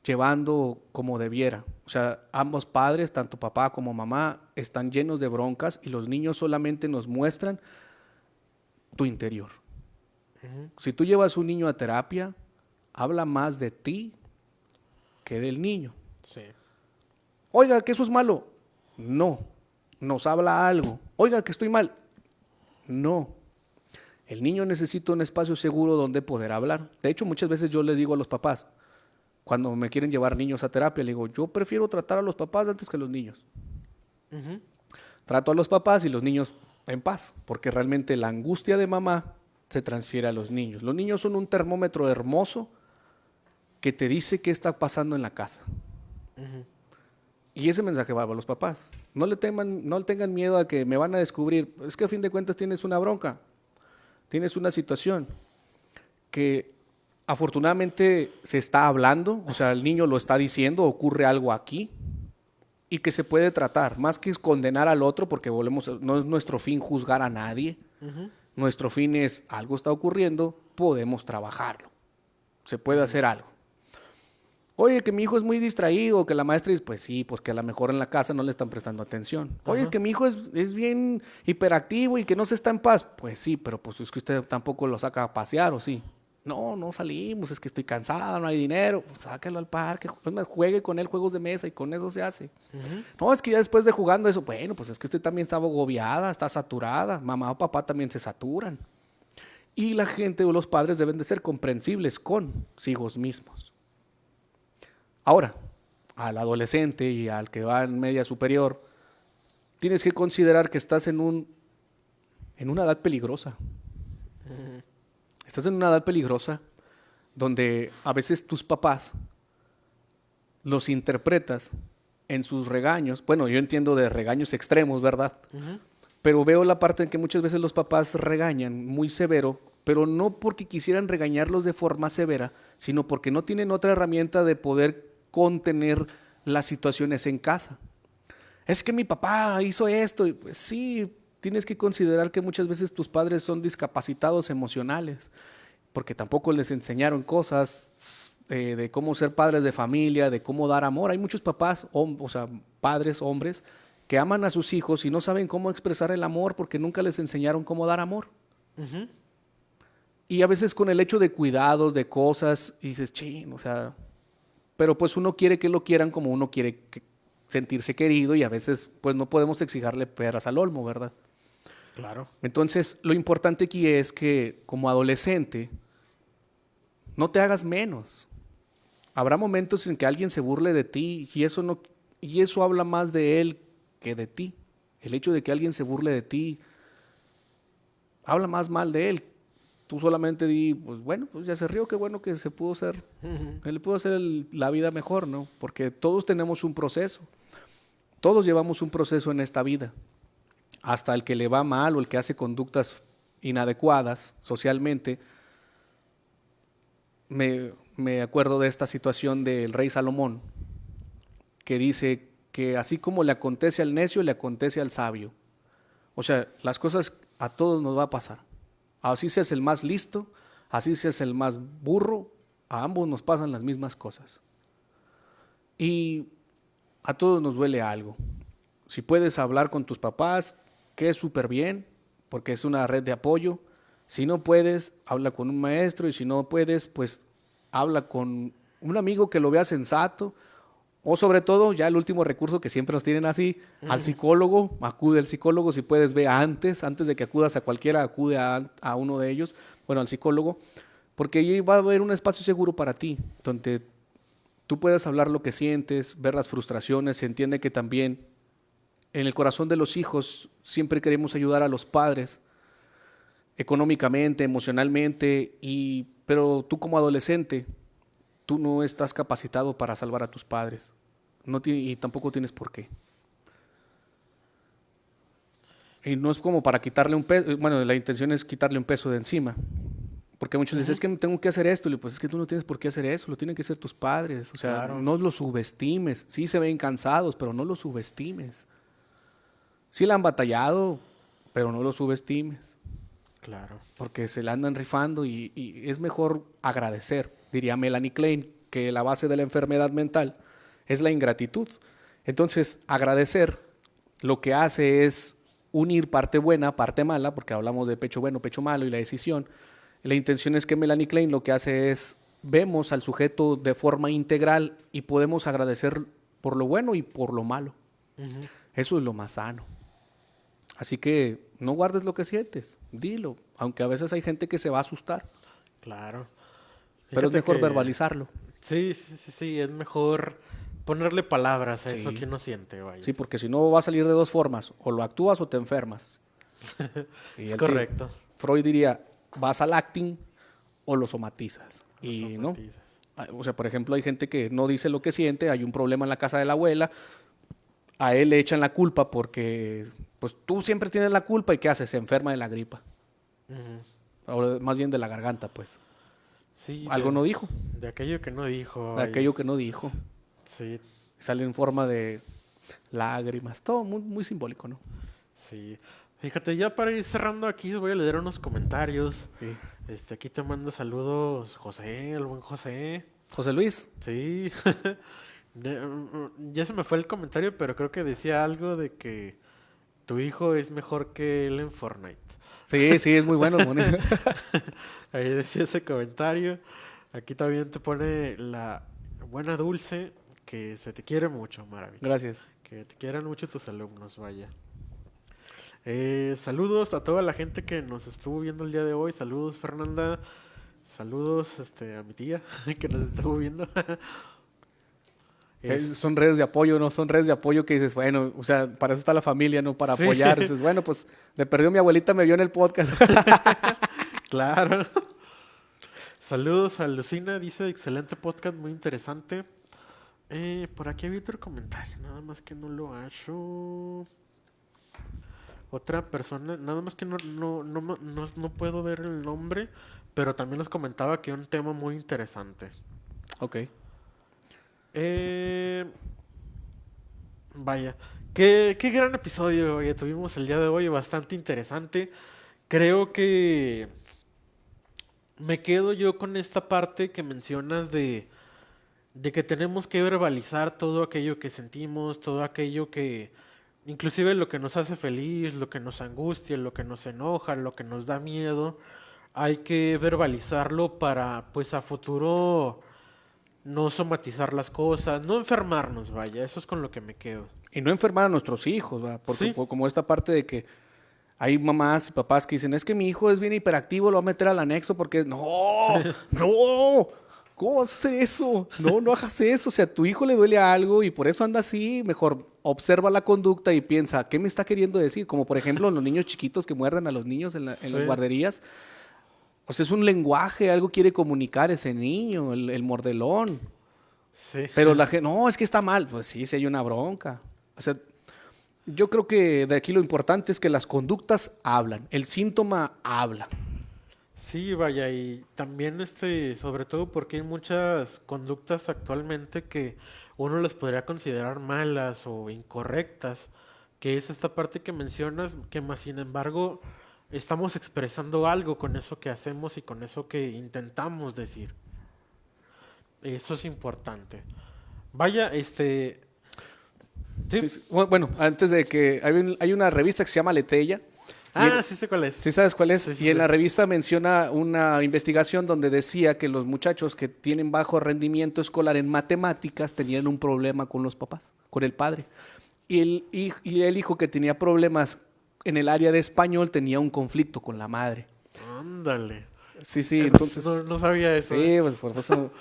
llevando como debiera. O sea, ambos padres, tanto papá como mamá, están llenos de broncas y los niños solamente nos muestran tu interior. ujú. Si tú llevas un niño a terapia, habla más de ti que del niño. Sí. Oiga, que eso es malo. No, nos habla algo. Oiga, que estoy mal. No. El niño necesita un espacio seguro donde poder hablar. De hecho, muchas veces yo les digo a los papás, cuando me quieren llevar niños a terapia, le digo, yo prefiero tratar a los papás antes que a los niños. Ujú. Trato a los papás y los niños en paz, porque realmente la angustia de mamá se transfiere a los niños. Los niños son un termómetro hermoso que te dice qué está pasando en la casa. Ujú. Y ese mensaje va a los papás. No le tengan miedo a que me van a descubrir. Es que a fin de cuentas tienes una bronca, tienes una situación que afortunadamente se está hablando, o sea, el niño lo está diciendo, ocurre algo aquí y que se puede tratar, más que condenar al otro, porque no es nuestro fin juzgar a nadie, Ujú. nuestro fin es algo está ocurriendo, podemos trabajarlo, se puede Ujú. hacer algo. Oye, que mi hijo es muy distraído, que la maestra dice, pues sí, porque a lo mejor en la casa no le están prestando atención. Oye, Ajá. que mi hijo es bien hiperactivo y que no se está en paz. Pues sí, pero pues es que usted tampoco lo saca a pasear, ¿o sí? No, no salimos, es que estoy cansado, no hay dinero. Pues sáquelo al parque, juegue con él juegos de mesa y con eso se hace. Ujú. No, es que ya después de jugando eso, bueno, pues es que usted también estaba agobiada, está saturada. Mamá o papá también se saturan. Y la gente o los padres deben de ser comprensibles con hijos mismos. Ahora, al adolescente y al que va en media superior, tienes que considerar que estás en una edad peligrosa. Estás en una edad peligrosa donde a veces tus papás los interpretas en sus regaños. Bueno, yo entiendo de regaños extremos, ¿verdad? Ujú. Pero veo la parte en que muchas veces los papás regañan muy severo, pero no porque quisieran regañarlos de forma severa, sino porque no tienen otra herramienta de poder contener las situaciones en casa. Es que mi papá hizo esto. Y pues sí, tienes que considerar que muchas veces tus padres son discapacitados emocionales, porque tampoco les enseñaron cosas de cómo ser padres de familia, de cómo dar amor. Hay muchos papás, o sea, padres, hombres, que aman a sus hijos y no saben cómo expresar el amor porque nunca les enseñaron cómo dar amor. Ujú. Y a veces con el hecho de cuidados, de cosas, y dices, chin, o sea, pero pues uno quiere que lo quieran como uno quiere sentirse querido y a veces pues no podemos exigirle peras al olmo, ¿verdad? Claro. Entonces, lo importante aquí es que como adolescente no te hagas menos. Habrá momentos en que alguien se burle de ti y eso habla más de él que de ti. El hecho de que alguien se burle de ti habla más mal de él. Tú solamente di, pues bueno, pues ya se rió, qué bueno que se pudo hacer, Ujú. que le pudo hacer la vida mejor, ¿no? Porque todos tenemos un proceso. Todos llevamos un proceso en esta vida. Hasta el que le va mal o el que hace conductas inadecuadas socialmente. Me acuerdo de esta situación del rey Salomón, que dice que así como le acontece al necio, le acontece al sabio. O sea, las cosas a todos nos va a pasar. Así seas el más listo, así seas el más burro, a ambos nos pasan las mismas cosas. Y a todos nos duele algo. Si puedes hablar con tus papás, que es súper bien, porque es una red de apoyo. Si no puedes, habla con un maestro y si no puedes, pues habla con un amigo que lo vea sensato. O sobre todo, ya el último recurso que siempre nos tienen así, al psicólogo, acude al psicólogo si puedes ver antes de que acudas a cualquiera, acude a uno de ellos, bueno, al psicólogo, porque ahí va a haber un espacio seguro para ti, donde tú puedas hablar lo que sientes, ver las frustraciones, se entiende que también en el corazón de los hijos siempre queremos ayudar a los padres, económicamente, emocionalmente, pero tú como adolescente, tú no estás capacitado para salvar a tus padres. Y tampoco tienes por qué. Y no es como para quitarle un peso, bueno, la intención es quitarle un peso de encima. Porque muchos dicen, es que tengo que hacer esto. Y pues es que tú no tienes por qué hacer eso, lo tienen que hacer tus padres. O sea, Claro. no los subestimes. Sí se ven cansados, pero no los subestimes. Sí la han batallado, pero no los subestimes. Claro. Porque se la andan rifando y es mejor agradecer, diría Melanie Klein, que la base de la enfermedad mental es la ingratitud. Entonces, agradecer lo que hace es unir parte buena, parte mala, porque hablamos de pecho bueno, pecho malo y la decisión. La intención es que Melanie Klein lo que hace es, vemos al sujeto de forma integral y podemos agradecer por lo bueno y por lo malo. Ujú. Eso es lo más sano. Así que no guardes lo que sientes, dilo, aunque a veces hay gente que se va a asustar, Claro. pero es Fíjate mejor que verbalizarlo. sí, sí, sí, sí, es mejor ponerle palabras a eso Sí, que uno siente, vaya. sí, porque si no va a salir de dos formas, o lo actúas o te enfermas. Y Es correcto. Freud diría, vas al acting o lo somatizas. Los Y no, somatizas. o sea, por ejemplo, hay gente que no dice lo que siente, hay un problema en la casa de la abuela, a él le echan la culpa porque, pues tú siempre tienes la culpa y ¿qué haces? Se enferma de la gripa, Ujú. o más bien de la garganta, pues. Sí, Algo no dijo, de aquello que no dijo, de vaya. aquello que no dijo. Sí, Sale en forma de lágrimas, todo muy, muy simbólico, ¿no? sí. Fíjate, ya para ir cerrando aquí, voy a leer unos comentarios. Sí. Aquí te manda saludos José, el buen José. José Luis, Sí. Ya se me fue el comentario, pero creo que decía algo de que tu hijo es mejor que él en Fortnite. Sí, sí, es muy bueno el Moni. Ahí decía ese comentario. Aquí también te pone la buena Dulce, que se te quiere mucho, Maravilla. Gracias. Que te quieran mucho tus alumnos, vaya. Saludos a toda la gente que nos estuvo viendo el día de hoy. Saludos, Fernanda. Saludos a mi tía que nos estuvo viendo. Son redes de apoyo, ¿no? Son redes de apoyo que dices, bueno, o sea, para eso está la familia, ¿no? Para Sí. apoyar. Dices, bueno, pues le perdió mi abuelita, me vio en el podcast. Claro. Saludos a Lucina, dice, excelente podcast, muy interesante. Por aquí había otro comentario, nada más que no lo hallo. Otra persona, nada más que no puedo ver el nombre, pero también les comentaba que un tema muy interesante. Ok. Vaya, qué gran episodio que tuvimos el día de hoy, bastante interesante. Creo que me quedo yo con esta parte que mencionas de que tenemos que verbalizar todo aquello que sentimos, todo aquello que, inclusive lo que nos hace feliz, lo que nos angustia, lo que nos enoja, lo que nos da miedo, hay que verbalizarlo para, pues a futuro, no somatizar las cosas, no enfermarnos, vaya, eso es con lo que me quedo. Y no enfermar a nuestros hijos, ¿verdad? Porque Sí. como esta parte de que hay mamás y papás que dicen, es que mi hijo es bien hiperactivo, lo voy a meter al anexo porque... No, no, ¿cómo haces eso? No, no hagas eso. O sea, a tu hijo le duele algo y por eso anda así. Mejor observa la conducta y piensa, ¿qué me está queriendo decir? Como por ejemplo los niños chiquitos que muerden a los niños en las Sí. guarderías. O sea, es un lenguaje, algo quiere comunicar ese niño, el mordelón. Sí. Pero la gente, no, es que está mal. Pues sí, sí hay una bronca. O sea, yo creo que de aquí lo importante es que las conductas hablan, el síntoma habla. Sí, vaya, y también sobre todo porque hay muchas conductas actualmente que uno las podría considerar malas o incorrectas, que es esta parte que mencionas, que más sin embargo estamos expresando algo con eso que hacemos y con eso que intentamos decir. Eso es importante. Vaya, sí, Sí, sí. Bueno, antes de que hay una revista que se llama Letella. sí sé cuál es. ¿Sí sabes cuál es? Sí, sí, Y en sí. la revista menciona una investigación donde decía que los muchachos que tienen bajo rendimiento escolar en matemáticas tenían un problema con los papás, con el padre. Y el hijo que tenía problemas en el área de español tenía un conflicto con la madre. Ándale. Sí, sí, Eso entonces... no sabía eso. Sí, pues por eso.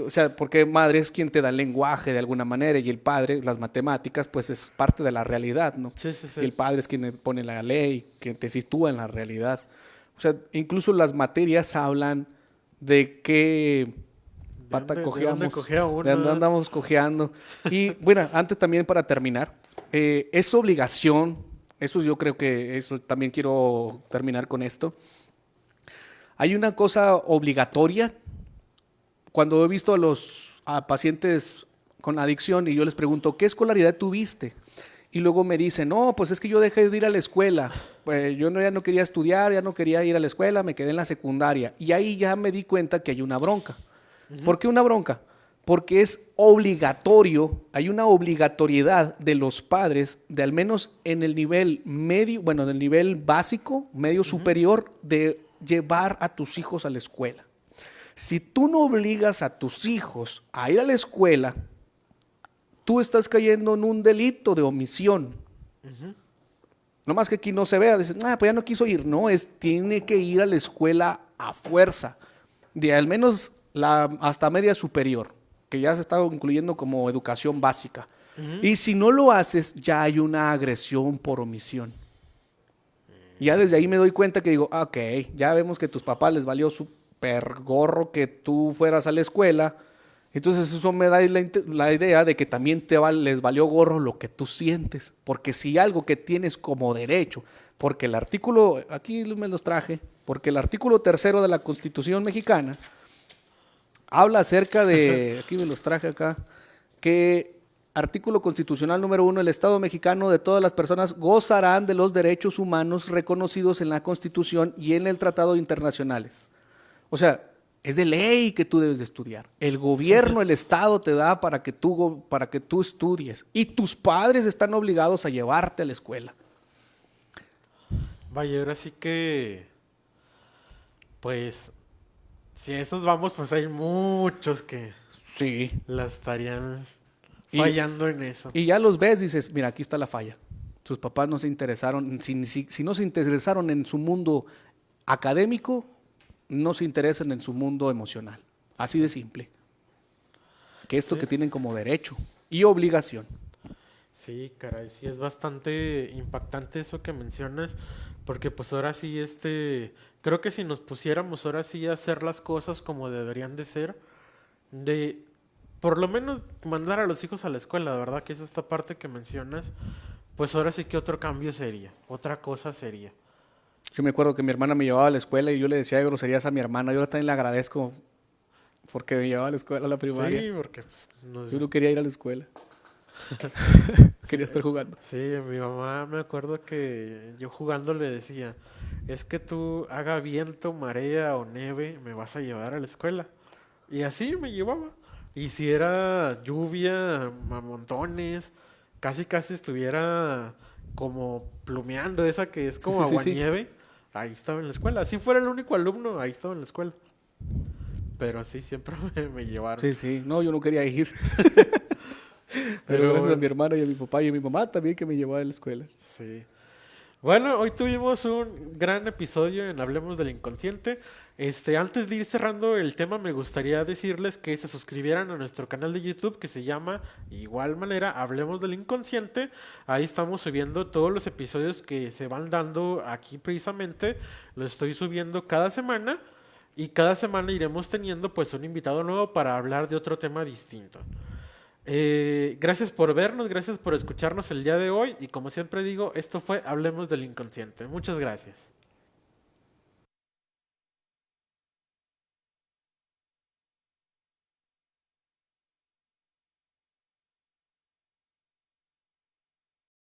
O sea, porque madre es quien te da el lenguaje de alguna manera y el padre, las matemáticas, pues es parte de la realidad, ¿no? Sí, sí, sí. Y el padre es quien pone la ley, quien te sitúa en la realidad. O sea, incluso las materias hablan de qué pata ¿De cojeamos, dónde cojea uno? de dónde andamos cojeando. Y bueno, antes también para terminar, es obligación, eso yo creo que eso también quiero terminar con esto. Hay una cosa obligatoria. Cuando he visto a pacientes con adicción y yo les pregunto, ¿qué escolaridad tuviste? Y luego me dicen, no, pues es que yo dejé de ir a la escuela. Pues yo ya no quería estudiar, ya no quería ir a la escuela, me quedé en la secundaria. Y ahí ya me di cuenta que hay una bronca. ¿Por qué una bronca? Porque es obligatorio, hay una obligatoriedad de los padres de al menos en el nivel medio, bueno, en el nivel básico, medio superior, de llevar a tus hijos a la escuela. Si tú no obligas a tus hijos a ir a la escuela, tú estás cayendo en un delito de omisión. No más que aquí no se vea, dices, pues ya no quiso ir. No, tiene que ir a la escuela a fuerza, de al menos hasta media superior, que ya se está incluyendo como educación básica. Y si no lo haces, ya hay una agresión por omisión. Ya desde ahí me doy cuenta que digo, ok, ya vemos que a tus papás les valió súper gorro que tú fueras a la escuela. Entonces eso me da la idea de que también les valió gorro lo que tú sientes. Porque si algo que tienes como derecho, porque el artículo, aquí me los traje, porque el artículo 3 de la Constitución mexicana habla acerca de, aquí me los traje acá, que artículo constitucional número 1, el Estado mexicano de todas las personas gozarán de los derechos humanos reconocidos en la Constitución y en el Tratado internacionales. O sea, es de ley que tú debes de estudiar. El gobierno, el Estado te da para que tú estudies y tus padres están obligados a llevarte a la escuela. Vaya, ahora sí que, pues, si a esos vamos, pues hay muchos que Sí. la estarían Y, fallando en eso. y ya los ves, dices, mira, aquí está la falla. Sus papás no se interesaron, si no se interesaron en su mundo académico, no se interesan en su mundo emocional. Así de simple. Que esto Sí, que tienen como derecho y obligación. sí, caray, sí es bastante impactante eso que mencionas, porque pues ahora sí, creo que si nos pusiéramos ahora sí a hacer las cosas como deberían de ser, de por lo menos mandar a los hijos a la escuela, ¿verdad? Que es esta parte que mencionas, pues ahora sí que otro cambio sería, otra cosa sería. Yo me acuerdo que mi hermana me llevaba a la escuela y yo le decía groserías a mi hermana. Yo ahora también le agradezco porque me llevaba a la escuela, a la primaria. Sí, porque pues, Yo no quería ir a la escuela, quería estar jugando. sí, mi mamá me acuerdo que yo jugando le decía, es que tú haga viento, marea o nieve, me vas a llevar a la escuela. Y así me llevaba. Y si era lluvia a montones, casi casi estuviera como plumeando, esa que es Sí, como sí, sí, sí. aguanieve, ahí estaba en la escuela. Así fuera el único alumno, ahí estaba en la escuela. Pero sí, siempre me llevaron. Sí, sí. No, yo no quería ir. Pero Pero gracias a mi bueno, hermano y a mi papá y a mi mamá también que me llevaba a la escuela. sí. Bueno, hoy tuvimos un gran episodio en Hablemos del Inconsciente. Antes de ir cerrando el tema, me gustaría decirles que se suscribieran a nuestro canal de YouTube que se llama igual manera Hablemos del Inconsciente. Ahí estamos subiendo todos los episodios que se van dando aquí precisamente. Lo estoy subiendo cada semana y cada semana iremos teniendo pues un invitado nuevo para hablar de otro tema distinto. Gracias por vernos, gracias por escucharnos el día de hoy y como siempre digo, esto fue Hablemos del Inconsciente. Muchas gracias.